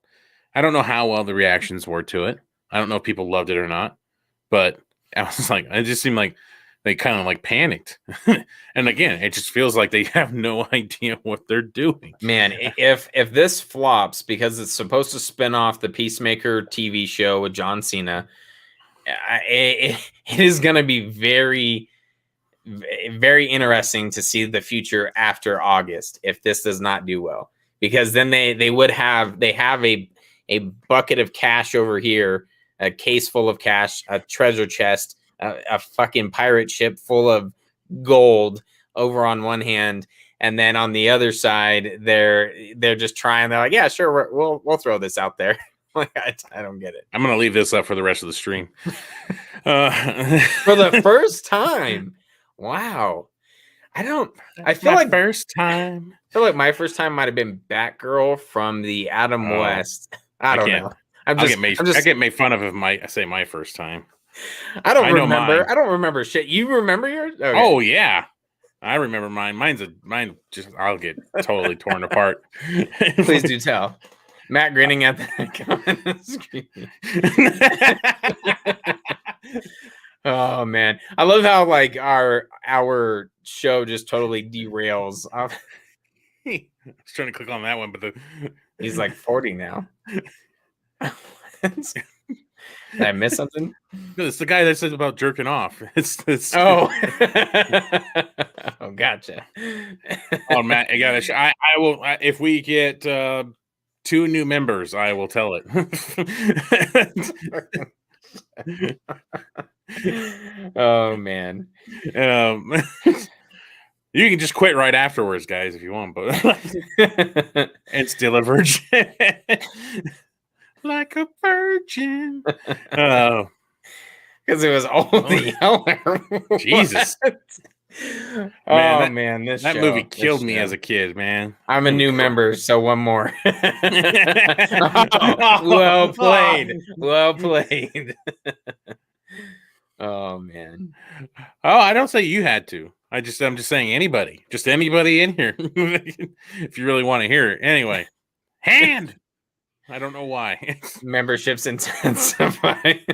I don't know how well the reactions were to it. I don't know if people loved it or not, but I was like, it just seemed like they kind of like panicked. And again, it just feels like they have no idea what they're doing. Man, if this flops, because it's supposed to spin off the Peacemaker TV show with John Cena, it is going to be very, very interesting to see the future after August if this does not do well, because then they have a bucket of cash over here, a case full of cash, a treasure chest, a fucking pirate ship full of gold over on one hand, and then on the other side they're just trying. They're like, yeah, sure, we'll throw this out there. Like, I don't get it. I'm gonna leave this up for the rest of the stream. For the first time. Wow. I feel like first time. I feel like my first time might have been Batgirl from the Adam West. I don't know. I get made fun of if I say my first time. I don't remember. I don't remember shit. You remember yours? Okay. Oh yeah, I remember mine. Mine. Just I'll get totally torn apart. Please do tell. Matt grinning at the screen. Oh man, I love how like our show just totally derails. I was trying to click on that one, but he's like 40 now. Did I miss something? It's the guy that says about jerking off. It's oh, oh, gotcha. Oh, Matt, I will if we get 2 new members, I will tell it. Oh man. You can just quit right afterwards, guys, if you want, but and still a virgin. Like a virgin. Because it was only Jesus. Man, that movie killed me as a kid, man. I'm a new member, so one more. Well played. Well played. Oh man. Oh, I don't say you had to. I'm just saying anybody. Just anybody in here. If you really want to hear it. Anyway. Hand. I don't know why. Memberships intensify. Did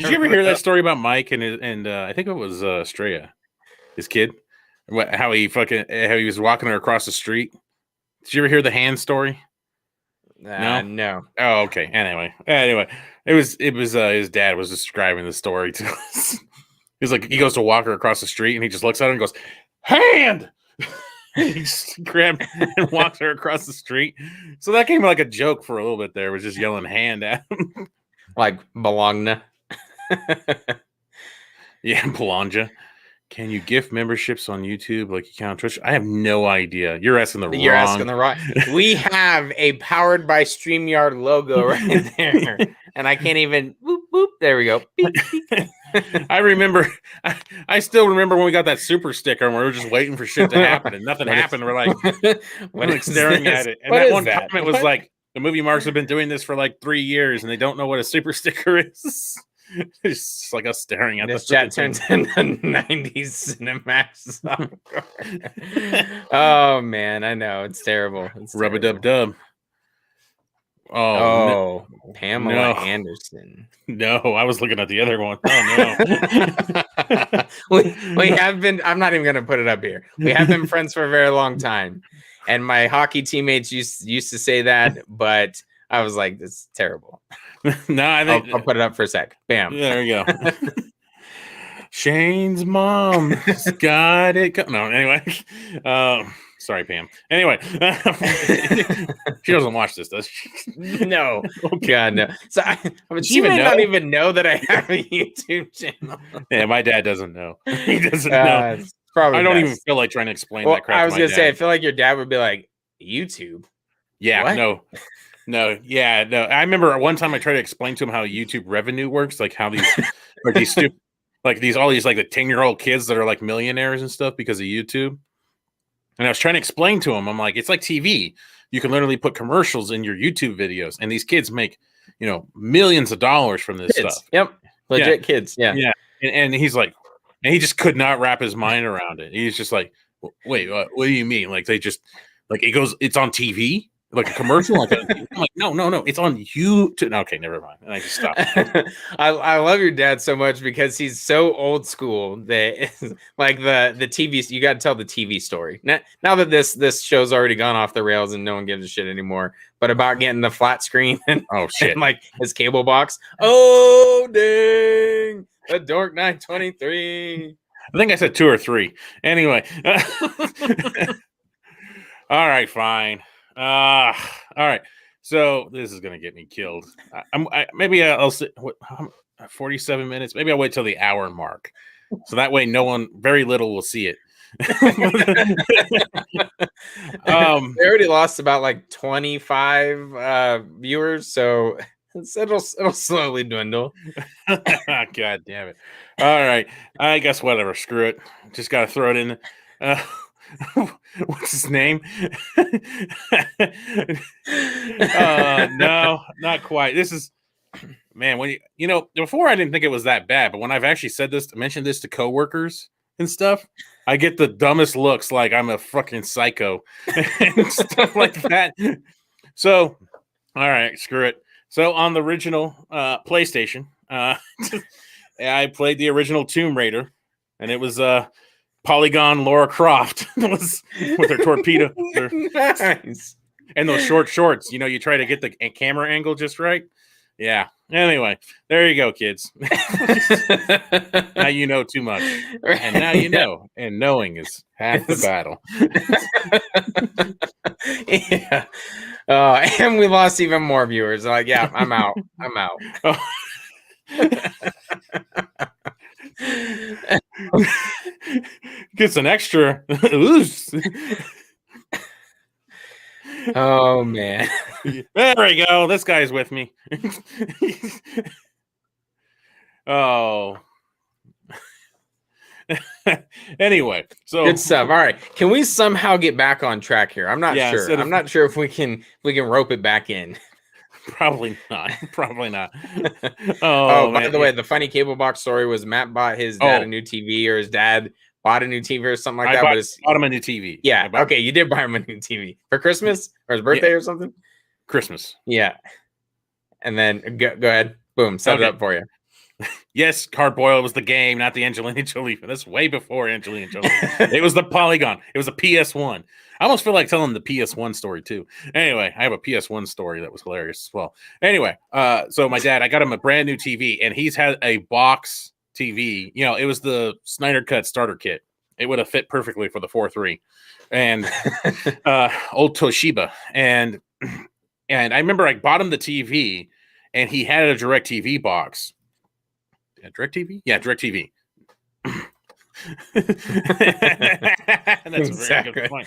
you ever hear that story about Mike and I think it was Straya, his kid? How he was walking her across the street. Did you ever hear the hand story? No. Oh, okay. Anyway, it was his dad was describing the story to us. He's like, he goes to walk her across the street and he just looks at her and goes, hand. He just grabbed and walks her across the street. So that came like a joke for a little bit there, was just yelling hand at him. Like Bologna. Yeah, Bologna. Can you gift memberships on YouTube like you can on Twitch? I have no idea. You're asking the wrong. We have a powered by StreamYard logo right there. And I can't even boop boop. There we go. Beep, beep. I remember I still remember when we got that super sticker and we were just waiting for shit to happen and nothing happened. We're like staring at it. And that one comment was like, the movie marks have been doing this for like 3 years and they don't know what a super sticker is. It's just like us staring at this chat turns into 90s Cinemax. Oh man, I know it's terrible. Rub-a-dub-dub. Oh, no. Pamela Anderson. No, I was looking at the other one. Oh no. we have been. I'm not even going to put it up here. We have been friends for a very long time, and my hockey teammates used to say that, but I was like, "This is terrible." No, I think I'll put it up for a sec. Bam. There you go. Shane's mom got it. No, anyway. Sorry, Pam. Anyway, she doesn't watch this, does she? No. Oh, God, no. So she may not even know that I have a YouTube channel. Yeah, my dad doesn't know. He doesn't know. Probably I don't even feel like trying to explain that crap. I was going to say, I feel like your dad would be like, YouTube? Yeah, what? No. I remember one time I tried to explain to him how YouTube revenue works, like how these, like these stupid, like all these like the 10-year-old kids that are like millionaires and stuff because of YouTube. And I was trying to explain to him, I'm like, it's like TV. You can literally put commercials in your YouTube videos, and these kids make, millions of dollars from this stuff. Yep, legit kids. Yeah. And he's like, and he just could not wrap his mind around it. He's just like, wait, what do you mean? Like they just, like it goes, it's on TV. Like a commercial, I'm like, no, it's on YouTube. Okay, never mind. And I just stopped. I love your dad so much because he's so old school that like the TV. You got to tell the TV story now that this show's already gone off the rails and no one gives a shit anymore. But about getting the flat screen and and like his cable box. Oh dang, a dork 923. I think I said 2 or 3. Anyway, all right, fine. All right. So this is gonna get me killed. Maybe I'll sit 47 minutes. Maybe I'll wait till the hour mark, so that way very little will see it. They already lost about like 25 viewers, so it'll slowly dwindle. God damn it! All right, I guess whatever. Screw it. Just gotta throw it in. What's his name? No, not quite. This is, man, when before I didn't think it was that bad, but when I've actually mentioned this to coworkers and stuff, I get the dumbest looks like I'm a fucking psycho and stuff like that. So, all right, screw it. So on the original PlayStation, I played the original Tomb Raider, and it was Polygon Lara Croft was with her torpedo. Nice. And those short shorts, you try to get the camera angle just right. Yeah. Anyway, there you go, kids. Now you know too much. And now you know. And knowing is half the battle. Yeah. And we lost even more viewers. Like, yeah, I'm out. Oh. Gets an extra. Oh man. There we go. This guy's with me. Oh. Anyway, so good stuff. All right. Can we somehow get back on track here? I'm not sure. I'm not sure if we can rope it back in. Probably not. Probably not. Oh, Oh by man. the way, the funny cable box story was Matt bought his dad a new TV, or his dad bought a new TV or something like I that. bought, But it's, bought him a new TV. yeah, okay, you did buy him a new TV for Christmas or his birthday or something. Christmas. Yeah, and then go ahead, boom, set it up for you. Yes, Hard Boiled was the game, not the Angelina Jolie. That's way before Angelina Jolie. It was the Polygon. It was a PS1. I almost feel like telling the PS1 story too. Anyway, I have a PS1 story that was hilarious as well. Anyway, so my dad, I got him a brand new TV, and he's had a box TV. You know, it was the SnyderCut starter kit. It would have fit perfectly for the 4.3, and old Toshiba. And I remember I bought him the TV, and he had a DirecTV box. Yeah, DirecTV? Yeah, DirecTV. That's a very good point.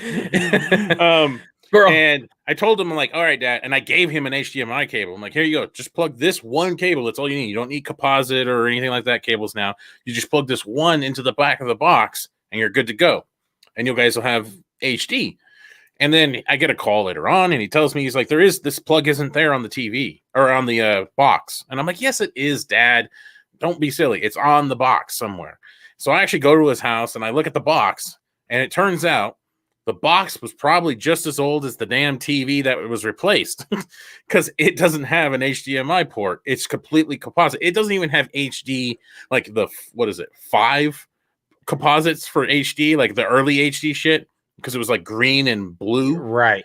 And I told him, I'm like, all right, Dad. And I gave him an HDMI cable. I'm like, here you go. Just plug this one cable. That's all you need. You don't need composite or anything like that cables now. You just plug this one into the back of the box, and you're good to go. And you guys will have HD. And then I get a call later on, and he tells me, he's like, this plug isn't there on the TV or on the box. And I'm like, yes, it is, Dad. Don't be silly. It's on the box somewhere. So I actually go to his house and I look at the box, and it turns out the box was probably just as old as the damn TV that was replaced, because it doesn't have an HDMI port. It's completely composite. It doesn't even have HD, like 5 composites for HD, like the early HD shit, because it was like green and blue. Right.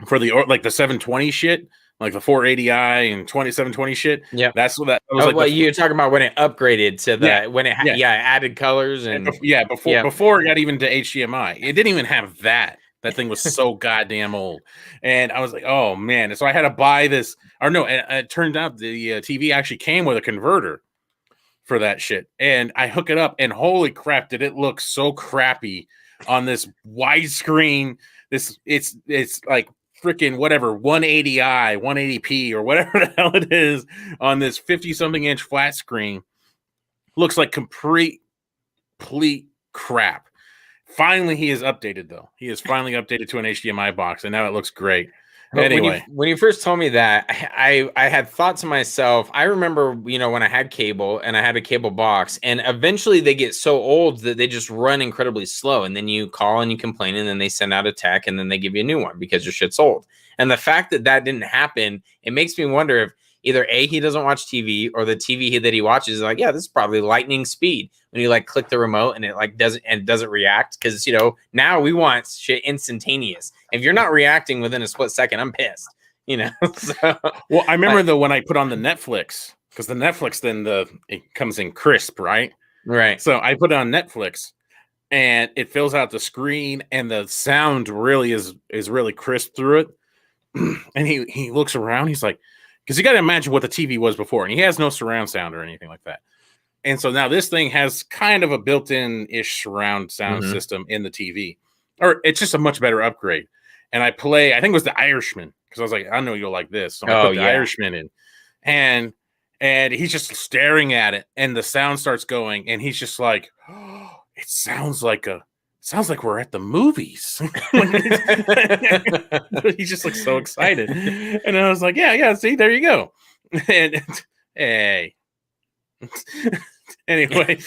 For the 720 shit. Like the 480i and 720 shit. Yeah, that's what that was. Well, you're talking about when it upgraded to the when it added colors and before it got even to HDMI. It didn't even have that. That thing was so goddamn old, and I was like, oh man. And so I had to buy this. Or no, it turned out the TV actually came with a converter for that shit, and I hook it up, and holy crap, did it look so crappy on this widescreen? It's like freaking whatever 180i 180p or whatever the hell it is on this 50-something inch flat screen. Looks like complete crap. Finally, he is updated though. He is finally updated to an HDMI box, and now it looks great. Anyway, when you first told me that, I had thought to myself, I remember, when I had cable and I had a cable box, and eventually they get so old that they just run incredibly slow. And then you call and you complain, and then they send out a tech, and then they give you a new one because your shit's old. And the fact that didn't happen, it makes me wonder if either A, he doesn't watch TV, or the TV that he watches is like, yeah, this is probably lightning speed. When you click the remote and it doesn't react, because now we want shit instantaneous. If you're not reacting within a split second, I'm pissed. So, well, I remember though when I put on the Netflix, because the Netflix it comes in crisp, right? Right. So I put it on Netflix, and it fills out the screen, and the sound really is really crisp through it. And he looks around, he's like, because you got to imagine what the TV was before, and he has no surround sound or anything like that. And so now this thing has kind of a built-in-ish surround sound system in the TV, or it's just a much better upgrade. And I think it was The Irishman, because I was like, I know you'll like this. So I put The Irishman in, and he's just staring at it, and the sound starts going, and he's just like, oh, it sounds like we're at the movies. He just looks so excited. And I was like, yeah, see, there you go. And hey. Anyway,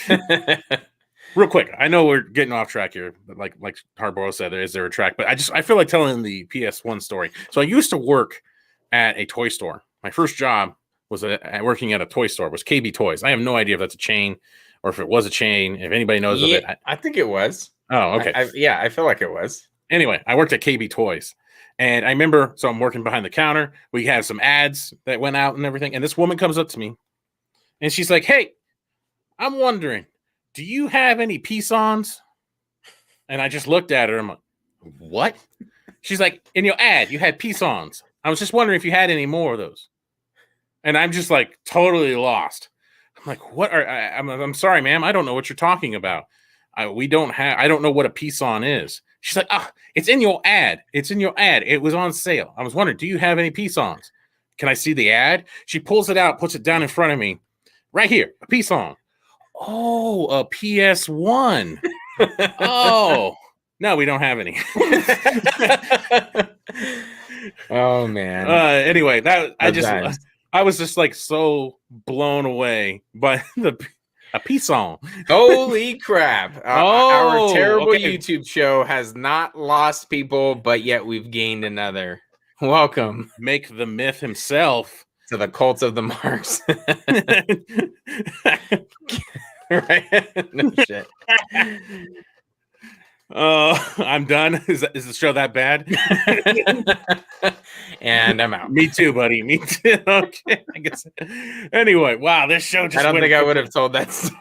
real quick, I know we're getting off track here, but like Hardboro said, is there a track? But I feel like telling the PS1 story. So I used to work at a toy store. My first job was working at a toy store. It was KB Toys. I have no idea if that's a chain or if it was a chain. If anybody knows of it, I think it was. Oh, okay. I feel like it was. Anyway, I worked at KB Toys, and I remember, so I'm working behind the counter. We have some ads that went out and everything, and this woman comes up to me, and she's like, hey, I'm wondering, do you have any Pisons? And I just looked at her. I'm like, what? She's like, in your ad, you had Pisons. I was just wondering if you had any more of those. And I'm just like totally lost. I'm like, what are, I'm sorry, ma'am. I don't know what you're talking about. I don't know what a Pison is. She's like, it's in your ad. It's in your ad. It was on sale. I was wondering, do you have any Pisons? Can I see the ad? She pulls it out, puts it down in front of me. Right here, a Pison. Oh, a PS1. Oh, no, we don't have any. Oh man. Anyway, Good times. I was just like so blown away by a peace song. Holy crap. Our terrible Okay. YouTube show has not lost people, but yet we've gained another. Welcome Make the myth himself. to the cult of the Marks. Right? No shit. I'm done. Is the show that bad? And I'm out. Me too, buddy. Me too. Okay, I guess. Anyway, wow, this show just. I don't think I would have told that story.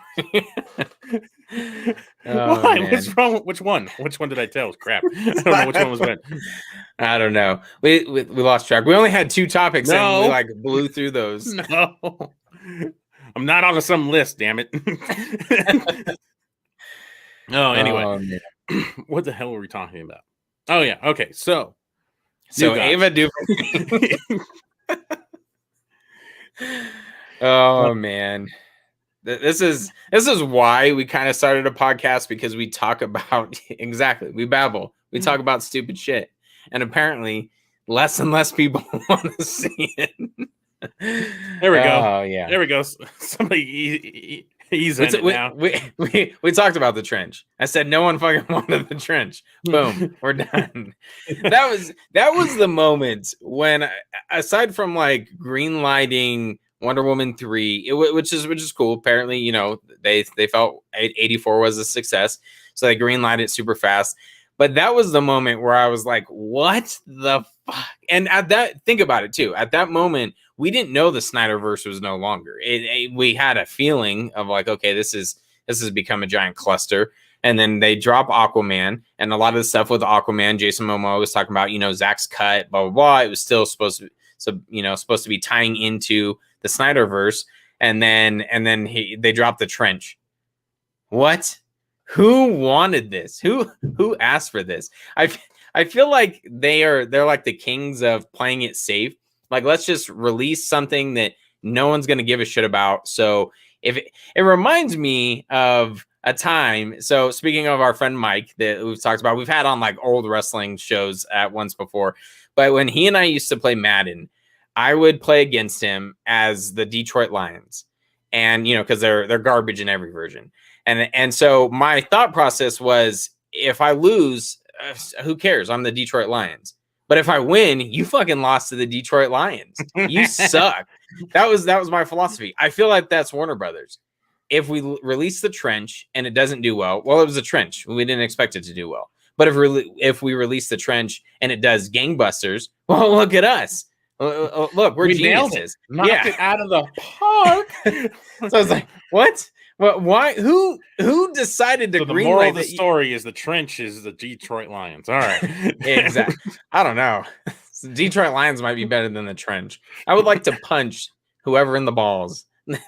Why? Man. What's wrong? Which one? Which one did I tell? Crap. I don't know which one was when. I don't know. We lost track. We only had 2 topics and we like blew through those. No. I'm not on some list, damn it. Oh, anyway. What the hell were we talking about? Oh yeah. Okay. So Ava DuVernay. Oh man. This is why we kind of started a podcast, because we talk about we babble. We talk about stupid shit. And apparently less and less people want to see it. There we go. Oh yeah. There we go. Somebody he's in it now. We talked about the trench. I said no one fucking wanted the trench. Boom, we're done. That was the moment when, aside from like green lighting Wonder Woman 3, which is cool. Apparently, you know, they felt 84 was a success, so they green lighted it super fast. But that was the moment where I was like, what the fuck? And think about it too. At that moment, we didn't know the Snyderverse was no longer. We had a feeling of like, okay, this has become a giant cluster. And then they drop Aquaman, and a lot of the stuff with Aquaman, Jason Momoa was talking about, you know, Zack's cut, blah blah blah. It was still supposed to be tying into the Snyderverse, and then they dropped the trench. What? Who wanted this? Who asked for this? I feel like they're like the kings of playing it safe. Like, let's just release something that no one's going to give a shit about. So if it reminds me of a time. So speaking of our friend Mike that we've talked about, we've had on like old wrestling shows at once before. But when he and I used to play Madden, I would play against him as the Detroit Lions. And, you know, because they're garbage in every version. And so my thought process was, if I lose, who cares? I'm the Detroit Lions. But if I win, you fucking lost to the Detroit Lions. You suck. That was my philosophy. I feel like that's Warner Brothers. If we release the trench and it doesn't do well, it was a trench. We didn't expect it to do well. But if we release the trench and it does gangbusters, well, look at us. Look, we're geniuses. Knocked it out of the park. So I was like, what? Well, why? Who decided to greenlight? The moral of the story is the trench is the Detroit Lions. All right, exactly. I don't know. Detroit Lions might be better than the trench. I would like to punch whoever in the balls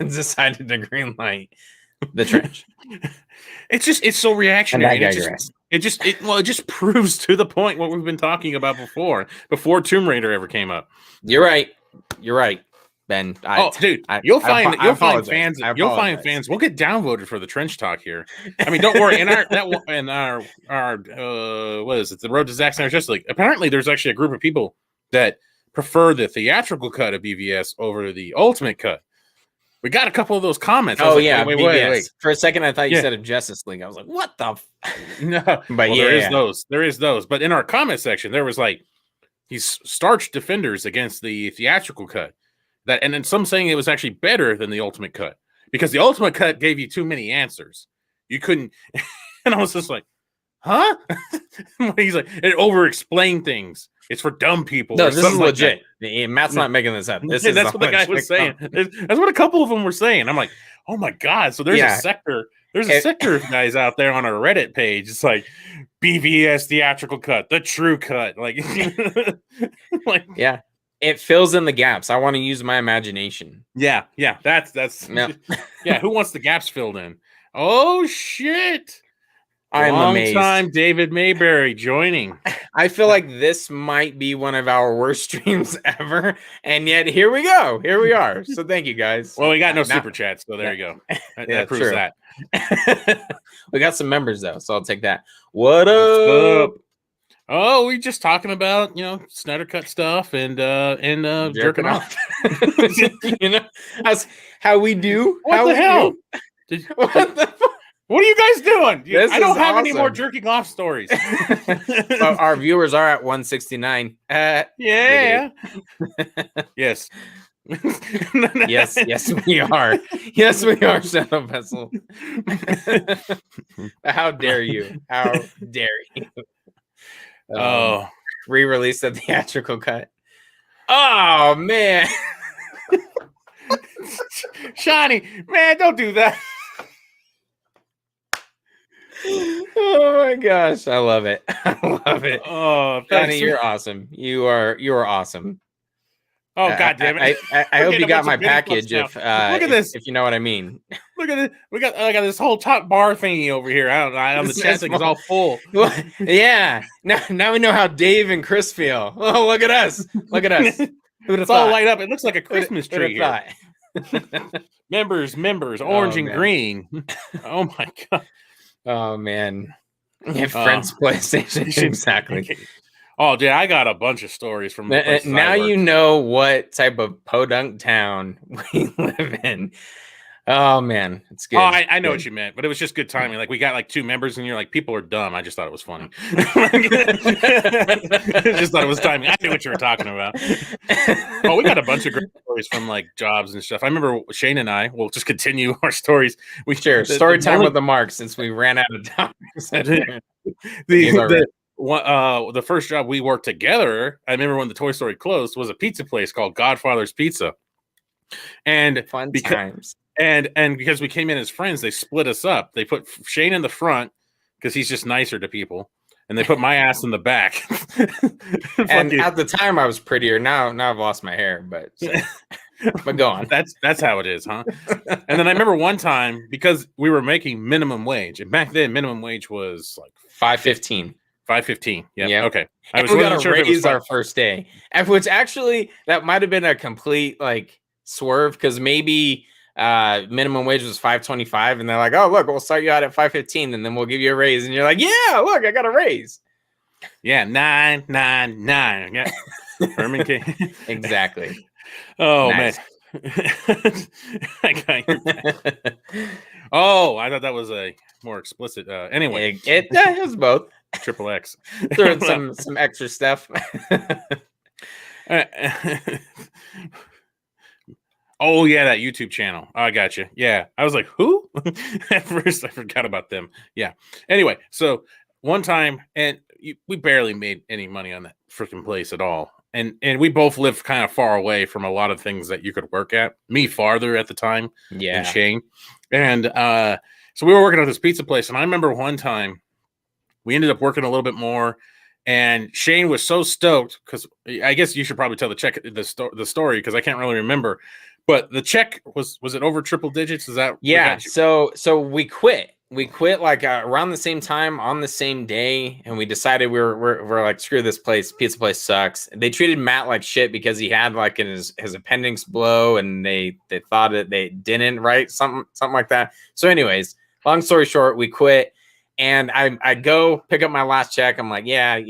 decided to greenlight the trench. It's so reactionary. It just proves to the point what we've been talking about before Tomb Raider ever came up. You're right, Ben. You'll find fans. We'll get downvoted for the trench talk here. I mean, don't worry. In our what is it? The Road to Zack Snyder's Justice League. Apparently, there's actually a group of people that prefer the theatrical cut of BVS over the Ultimate cut. We got a couple of those comments. Wait. For a second, I thought you said of Justice League. I was like, what the? No, but there is those. But in our comment section, there was like these starch defenders against the theatrical cut. And then some saying it was actually better than the Ultimate cut because the Ultimate cut gave you too many answers. You couldn't, and I was just like, huh? He's like, it over-explained things. It's for dumb people. No, this is legit. Matt's not making this up. That's what the guy was saying. That's what a couple of them were saying. I'm like, oh my God. So there's a sector. There's a sector of guys out there on a Reddit page. It's like BVS theatrical cut, the true cut. Like, yeah. It fills in the gaps. I want to use my imagination. Yeah. That's yeah. Who wants the gaps filled in? Oh shit! I'm amazed. Long time David Mayberry joining. I feel like this might be one of our worst streams ever, and yet here we go. Here we are. So thank you guys. Well, we got no super chats, so there you go. That proves that. We got some members though, so I'll take that. What up? Oh, we just talking about SnyderCut stuff and jerking off. You know, that's how we do. What how the we hell? Do. What the fuck? What are you guys doing? This I don't is have any more awesome. jerking off stories. Well, our viewers are at 169. Yeah. Yes. Yes, we are. Yes, we are, Shadow Vessel. How dare you? How dare you? Oh, Re-release the theatrical cut. Oh man. Shawnee, man, don't do that. Oh my gosh, I love it. I love it. Oh, Johnny, you're awesome. You are awesome. Oh, god damn it. I hope you got my package Look at this. if you know what I mean. Look at it. I got this whole top bar thingy over here. I don't know. The chat thing is all full. Yeah. Now we know how Dave and Chris feel. Oh, look at us. Look at us. It's all light up. It looks like a Christmas tree here. members, orange and green. Oh my god. Oh man. Friends PlayStation. Exactly. Oh, dude, I got a bunch of stories from now you know what type of podunk town we live in. Oh man, it's good. Oh, I know what you meant, but it was just good timing. Like we got like 2 members, and you're like, people are dumb. I just thought it was funny. Just thought it was timing. I knew what you were talking about. Oh, we got a bunch of great stories from like jobs and stuff. I remember Shane and I will just continue our stories. We share story time with the Mark since we ran out of time. The first job we worked together, I remember when the Toy Story closed, was a pizza place called Godfather's Pizza. And fun times. And because we came in as friends, they split us up. They put Shane in the front because he's just nicer to people, and they put my ass in the back. And at the time, I was prettier. Now I've lost my hair, but go on. That's how it is, huh? And then I remember one time, because we were making minimum wage, and back then minimum wage was like $5.15. $5.15. Yeah. Okay. We got a raise our first day, which actually that might have been a complete like swerve, because maybe minimum wage was $5.25, and they're like, "Oh, look, we'll start you out at $5.15, and then we'll give you a raise." And you're like, "Yeah, look, I got a raise." Yeah, 999. Yeah, Herman King. Exactly. Oh man, I got your back. Oh, I thought that was a more explicit. Anyway, it was both. Triple X. Throw in some extra stuff. Oh yeah, that YouTube channel. Oh, I got you. Yeah, I was like, who? At first, I forgot about them. Yeah. Anyway, so one time, and we barely made any money on that freaking place at all, and we both lived kind of far away from a lot of things that you could work at. Me farther at the time. Yeah. Than Shane, and so we were working at this pizza place, and I remember one time we ended up working a little bit more. And Shane was so stoked, because I guess you should probably tell the story, because I can't really remember. But the check was it over triple digits? Is that So we quit. We quit like around the same time on the same day, and we decided we're like, screw this place. Pizza place sucks. They treated Matt like shit because he had like his appendix blow, and they thought that they didn't, right? Something like that. So anyways, long story short, we quit. And I go pick up my last check. I'm like, yeah,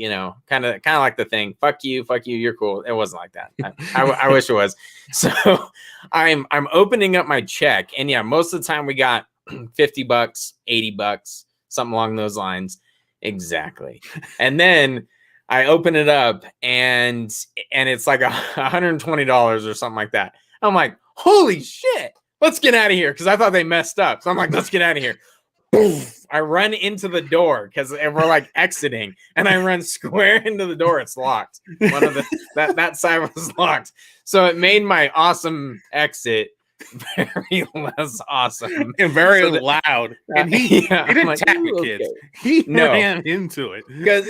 kind of like the thing. Fuck you, you're cool. It wasn't like that. I wish it was. So I'm opening up my check, and yeah, most of the time we got $50, $80, something along those lines. Exactly. And then I open it up, and it's like $120 or something like that. I'm like, holy shit, let's get out of here, because I thought they messed up. So I'm like, let's get out of here. I run into the door because we're like exiting, and I run square into the door. It's locked. One of that side was locked, so it made my awesome exit very less awesome and very loud. And he didn't like, tap the kids. He ran into it because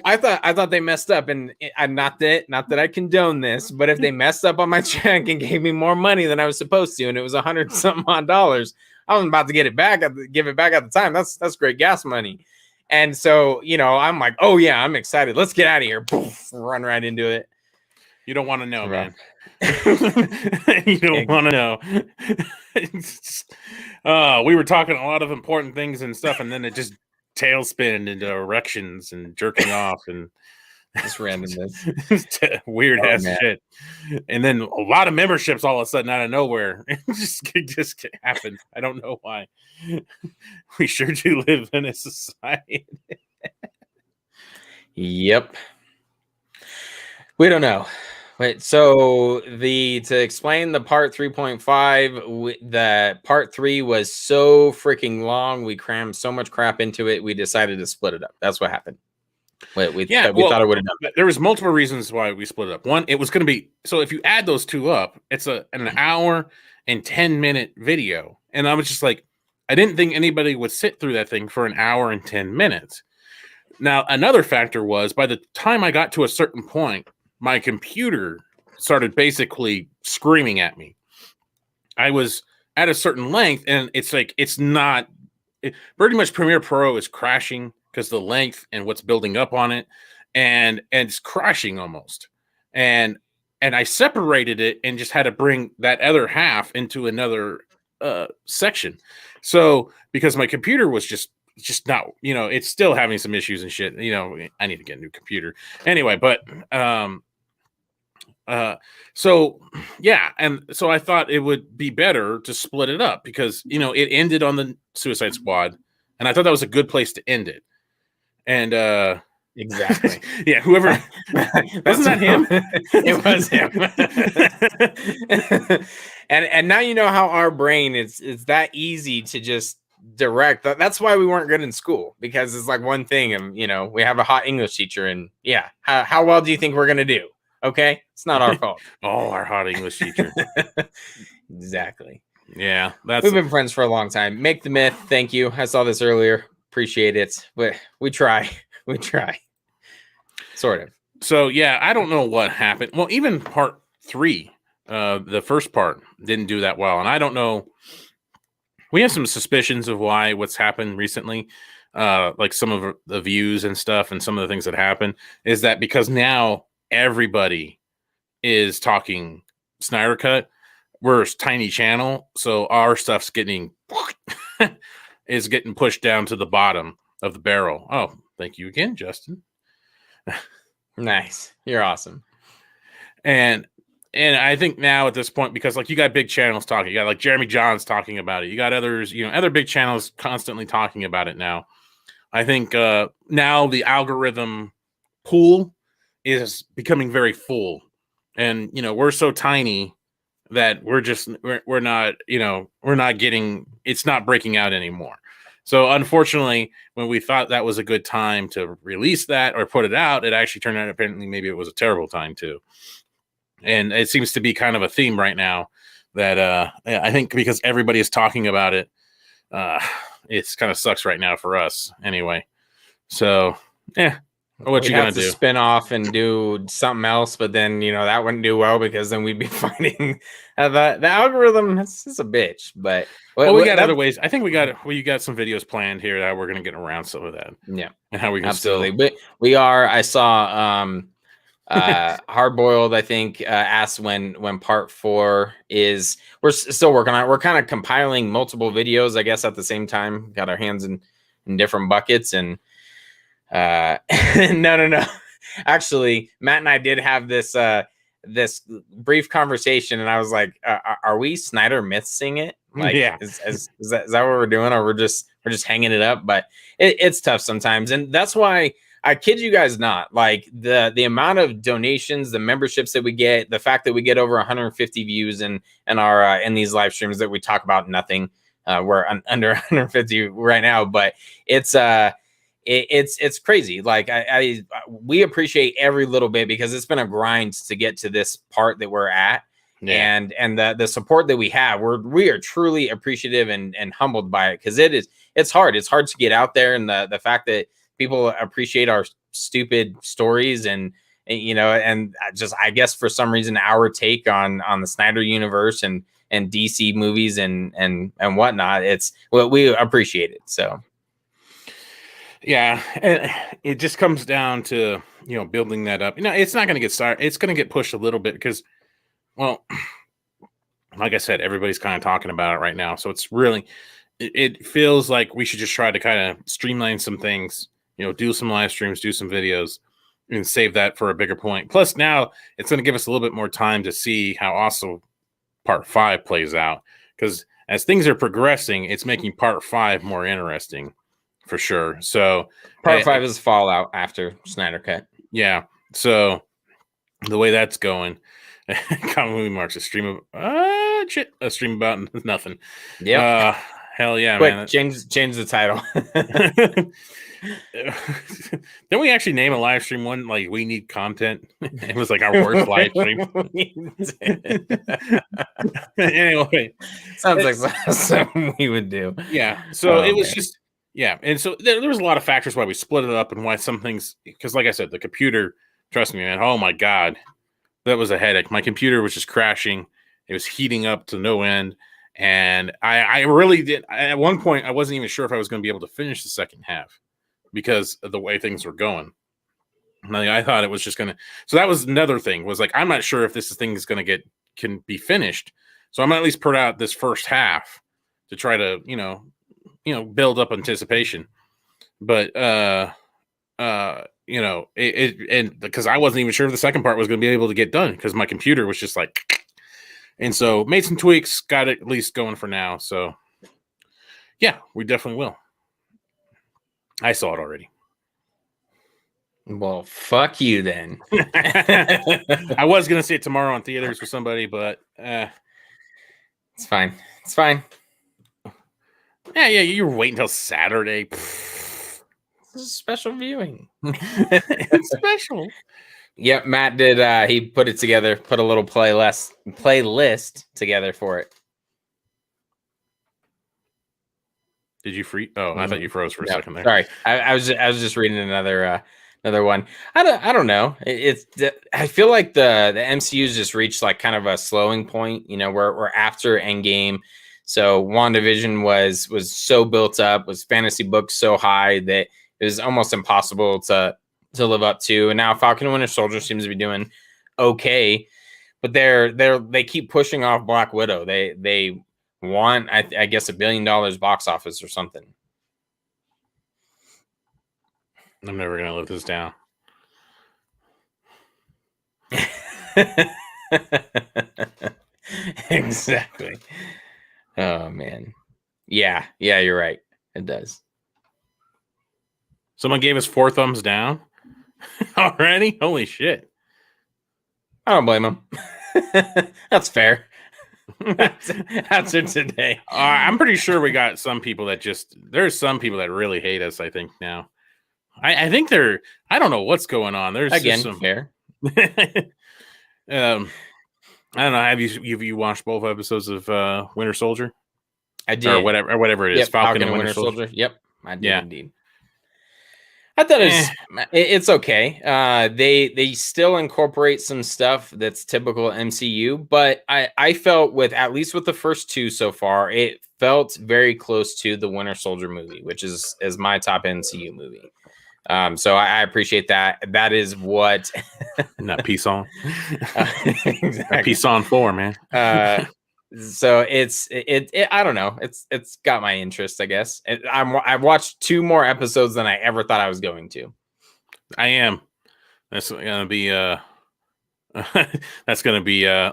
I thought they messed up, and not that I condone this, but if they messed up on my check and gave me more money than I was supposed to, and it was $100-something odd, I was about to give it back at the time. That's great gas money. And so, I'm like, oh yeah, I'm excited. Let's get out of here. Poof, run right into it. You don't want to know, man. You don't want to know. We were talking a lot of important things and stuff, and then it just tailspin into erections and jerking off and Just randomness. weird ass man. shit. And then a lot of memberships all of a sudden out of nowhere. It just happened. I don't know why. We sure do live in a society. Yep. We don't know. Wait, so to explain the part 3.5, the part 3 was so freaking long. We crammed so much crap into it. We decided to split it up. That's what happened. We thought it would have done. There was multiple reasons why we split it up. One, it was going to be, so if you add those two up, it's an hour and 10-minute video. And I was just like, I didn't think anybody would sit through that thing for an hour and 10 minutes. Now, another factor was by the time I got to a certain point, my computer started basically screaming at me. I was at a certain length, and it's like, pretty much Premiere Pro is crashing because the length and what's building up on it, and it's crashing almost. And I separated it and just had to bring that other half into another section. So because my computer was just not, it's still having some issues and shit. I need to get a new computer anyway. But so yeah, and so I thought it would be better to split it up because it ended on the Suicide Squad, and I thought that was a good place to end it. And exactly, yeah, whoever wasn't that him? It was him. and now you know how our brain it's that easy to just direct. That's why we weren't good in school, because it's like one thing, and we have a hot English teacher, and yeah, how well do you think we're gonna do? Okay, it's not our fault. Oh, our hot English teacher. Exactly. Yeah, we've been friends for a long time. Make the myth. Thank you. I saw this earlier. Appreciate it. But we try. Sort of. So yeah, I don't know what happened. Well, even part 3, the first part didn't do that well, and I don't know. We have some suspicions of what's happened recently, like some of the views and stuff, and some of the things that happen is that because now everybody is talking SnyderCut. We're a tiny channel, so our stuff's getting pushed down to the bottom of the barrel. Oh, thank you again, Justin. Nice. You're awesome. And I think now at this point, because like you got big channels talking, you got like Jeremy Johns talking about it. You got others, other big channels constantly talking about it now. I think now the algorithm pool is becoming very full, and we're so tiny that we're not getting, it's not breaking out anymore. So unfortunately, when we thought that was a good time to release that or put it out, it actually turned out apparently maybe it was a terrible time too. And it seems to be kind of a theme right now that I think because everybody is talking about it, it's kind of sucks right now for us anyway. So yeah. What you gonna do? Spin off and do something else, but then that wouldn't do well because then we'd be finding the algorithm is a bitch. But we got other ways. I think we got some videos planned here that we're gonna get around some of that. Yeah, and how we can absolutely. But we are. I saw Hardboiled. I think asked when part 4 is. We're still working on it. We're kind of compiling multiple videos, I guess, at the same time. Got our hands in different buckets and. No. Actually, Matt and I did have this brief conversation, and I was like, "Are we Snyder mythsing it? Like, yeah, is that what we're doing, or we're just hanging it up?" But it's tough sometimes, and that's why I kid you guys not. Like the amount of donations, the memberships that we get, the fact that we get over 150 views in our in these live streams that we talk about nothing. We're under 150 right now, but it's it's crazy. Like we appreciate every little bit because it's been a grind to get to this part that we're at. Yeah. And the support that we have, we are truly appreciative and humbled by it, because it's hard. It's hard to get out there, and the fact that people appreciate our stupid stories and just, I guess for some reason, our take on the Snyder universe and DC movies and whatnot, we appreciate it. So yeah, and it just comes down to building that up. It's not going to get started. It's going to get pushed a little bit because, well, like I said, everybody's kind of talking about it right now. So it's really, it feels like we should just try to kind of streamline some things, do some live streams, do some videos, and save that for a bigger point. Plus, now it's going to give us a little bit more time to see how also part 5 plays out, because as things are progressing, it's making part 5 more interesting for sure. So part 5 is Fallout after SnyderCut. Yeah. So the way that's going, Comic Movie Marks a stream about nothing. Yeah. Hell yeah, quick, man. Change the title. Didn't we actually name a live stream one like we need content? It was like our worst live stream. Anyway, sounds like something we would do. Yeah. So it was just and so there was a lot of factors why we split it up and why some things, because like I said, the computer, trust me, man, oh my god, that was a headache. My computer was just crashing. It was heating up to no end. And I really did. At one point, I wasn't even sure if I was going to be able to finish the second half because of the way things were going. Like, I thought it was just going to. So that was another thing. Was like, I'm not sure if this thing is going to can be finished. So I'm going to at least put out this first half to try to build up anticipation. But and because I wasn't even sure if the second part was going to be able to get done because my computer was just like. And so made some tweaks, got it at least going for now. So yeah, we definitely will. I saw it already. Well, fuck you then. I was going to see it tomorrow on theaters with somebody, but it's fine. It's fine. Yeah, you were waiting until Saturday. This is a special viewing. It's special. Yep, Matt did. He put it together, put a little playlist together for it. Did you freeze? Oh, I thought you froze for a second there. Sorry, I was just reading another one. I don't know. I feel like the MCU's just reached like kind of a slowing point. We're after Endgame, so WandaVision was so built up, was fantasy books so high that it was almost impossible to live up to. And now Falcon and Winter Soldier seems to be doing okay, but they keep pushing off Black Widow. They want, I guess, $1 billion box office or something. I'm never gonna live this down. Exactly. Oh man. Yeah, you're right. It does. Someone gave us 4 thumbs down already. Holy shit! I don't blame him. That's fair. That's it today. I'm pretty sure we got some people that there's some people that really hate us. I think now. I think I don't know what's going on. There's again some fair. I don't know. Have you watched both episodes of Winter Soldier? I did, or whatever it is. Yep, Falcon and Winter Soldier. Yep, I did indeed. I thought it's okay. They still incorporate some stuff that's typical MCU, but I felt with at least with the first 2 so far, it felt very close to the Winter Soldier movie, which is my top MCU movie. So I appreciate that. That is what not peace on. Exactly. Peace on 4, man. So it's I don't know. It's got my interest, I guess. I've watched 2 more episodes than I ever thought I was going to. I am. That's gonna be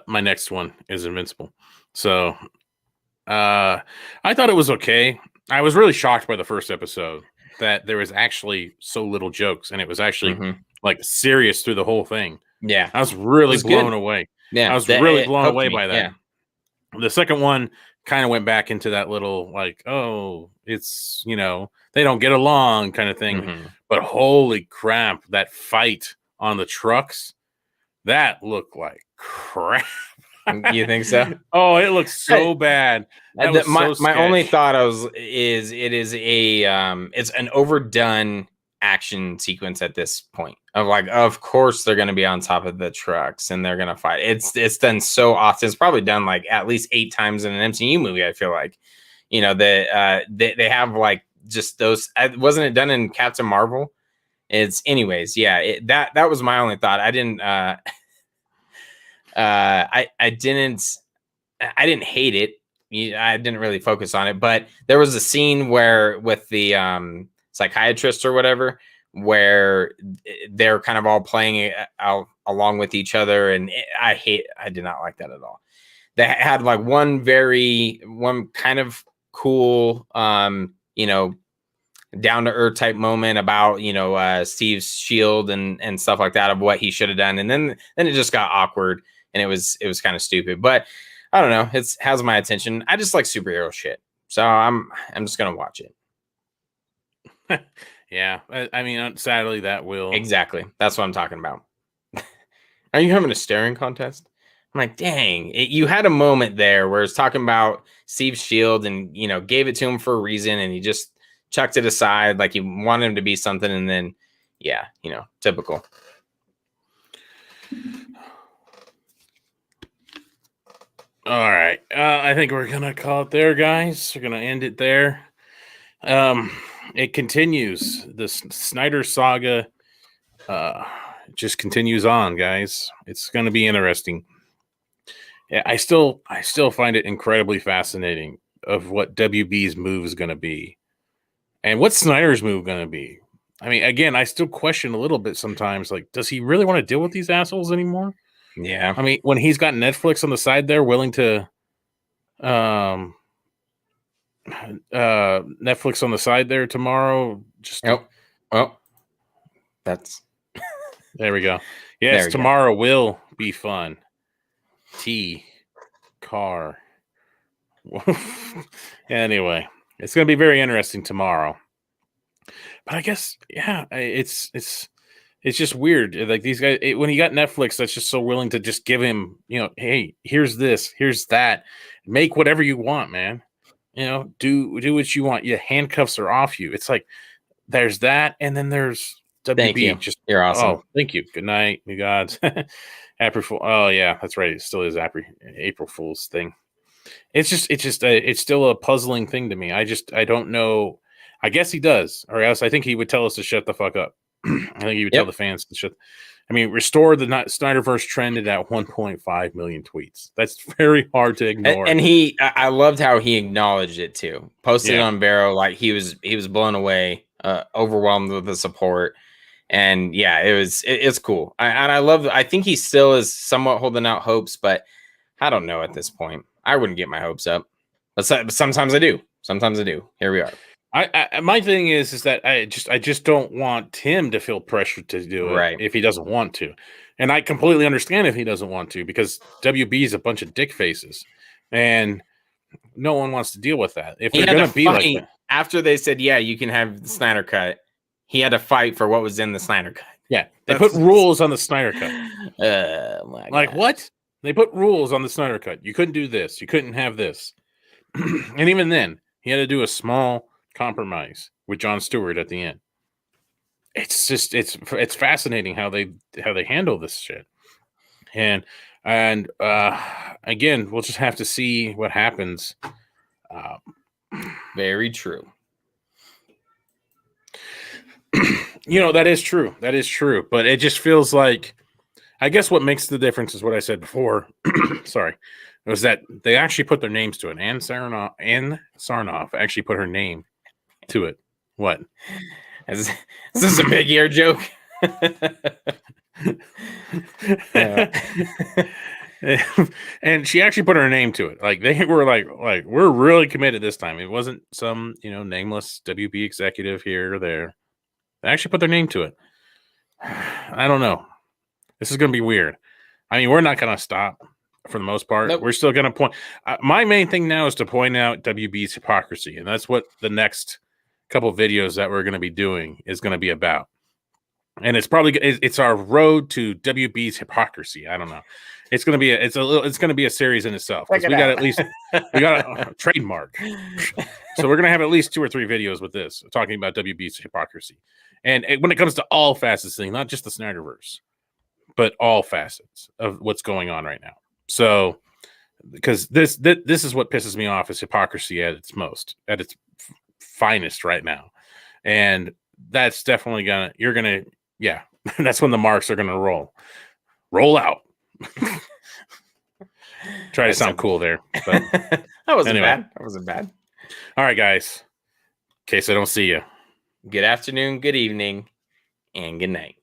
my next one is Invincible. So I thought it was okay. I was really shocked by the first episode that there was actually so little jokes and it was actually like serious through the whole thing. Yeah. I was really blown away. Yeah. I was really blown away by that. Yeah. The second one kind of went back into that little like, oh, it's, they don't get along kind of thing. Mm-hmm. But holy crap, that fight on the trucks, that looked like crap. You think so? Oh, it looks so bad. My only thought is it is it's an overdone action sequence at this point of like, of course they're going to be on top of the trucks and they're going to fight. It's done so often. It's probably done like at least 8 times in an MCU movie. I feel like, they have like just those. Wasn't it done in Captain Marvel? It's anyways. Yeah. That was my only thought. I didn't, I didn't hate it. I didn't really focus on it, but there was a scene where with the psychiatrist or whatever, where they're kind of all playing out along with each other, and I did not like that at all. They had like one kind of cool, down to earth type moment about Steve's shield and stuff like that of what he should have done, and then it just got awkward and it was kind of stupid. But I don't know, it has my attention. I just like superhero shit, so I'm just gonna watch it. Yeah, I mean, sadly that will exactly. That's what I'm talking about. Are you having a staring contest? I'm like, dang, you had a moment there where it's talking about Steve's shield and gave it to him for a reason, and he just chucked it aside like you wanted him to be something, and then typical. All right, I think we're gonna call it there, guys. We're gonna end it there. It continues. The Snyder saga just continues on, guys. It's gonna be interesting. Yeah, I still find it incredibly fascinating of what WB's move is gonna be. And what's Snyder's move going to be? I mean, again, I still question a little bit sometimes. Like, does he really want to deal with these assholes anymore? Yeah. I mean, when he's got Netflix on the side there, willing to, Netflix on the side there tomorrow. Just that's there we go. Yes, tomorrow will be fun. Car. Anyway. It's going to be very interesting tomorrow. But I guess, yeah, it's just weird. Like these guys, when he got Netflix, that's just so willing to just give him, hey, here's this, here's that. Make whatever you want, man. Do what you want. Your handcuffs are off you. It's like there's that, and then there's WB. Thank you. Just you're awesome. Oh, thank you. Good night, you gods. April Fool. Oh yeah, that's right. It still is April Fool's thing. It's still a puzzling thing to me. I don't know. I guess he does, or else I think he would tell us to shut the fuck up. I think he would tell the fans to shut. I mean, restore the Snyderverse trend at 1.5 million tweets. That's very hard to ignore. And I loved how he acknowledged it too. Posted it on Barrow, like he was blown away, overwhelmed with the support. And yeah, it's cool. I think he still is somewhat holding out hopes, but I don't know at this point. I wouldn't get my hopes up, but sometimes I do. Sometimes I do. Here we are. My thing is that I just don't want him to feel pressured to do it if he doesn't want to, and I completely understand if he doesn't want to, because WB is a bunch of dick faces, and no one wants to deal with that. If they're going to be like that. After they said, yeah, you can have the Snyder Cut, he had to fight for what was in the Snyder Cut. Yeah, they put rules on the Snyder Cut. Like what? They put rules on the Snyder Cut. You couldn't do this. You couldn't have this. And even then, he had to do a small compromise with Jon Stewart at the end. It's just it's fascinating how they handle this shit. And again, we'll just have to see what happens. Very true. That is true. That is true. But it just feels like, I guess what makes the difference is what I said before. Sorry. It was that they actually put their names to it. Ann Sarnoff actually put her name to it. What? Is this a big ear joke? And she actually put her name to it. Like they were like we're really committed this time. It wasn't some nameless WB executive here or there. They actually put their name to it. I don't know. This is going to be weird. I mean, we're not going to stop for the most part. Nope. We're still going to point. My main thing now is to point out WB's hypocrisy, and that's what the next couple of videos that we're going to be doing is going to be about. And it's our road to WB's hypocrisy. I don't know. It's going to be a series in itself, because we got a trademark. So we're going to have at least 2 or 3 videos with this talking about WB's hypocrisy. And when it comes to all facets thing, not just the Snyderverse, but all facets of what's going on right now. So, because this is what pisses me off, is hypocrisy at its finest right now. And that's definitely that's when the marks are gonna roll out. Try to That's sound cool there. But that wasn't anyway. bad. That wasn't bad. All right, guys. In case I don't see you. Good afternoon, good evening, and good night.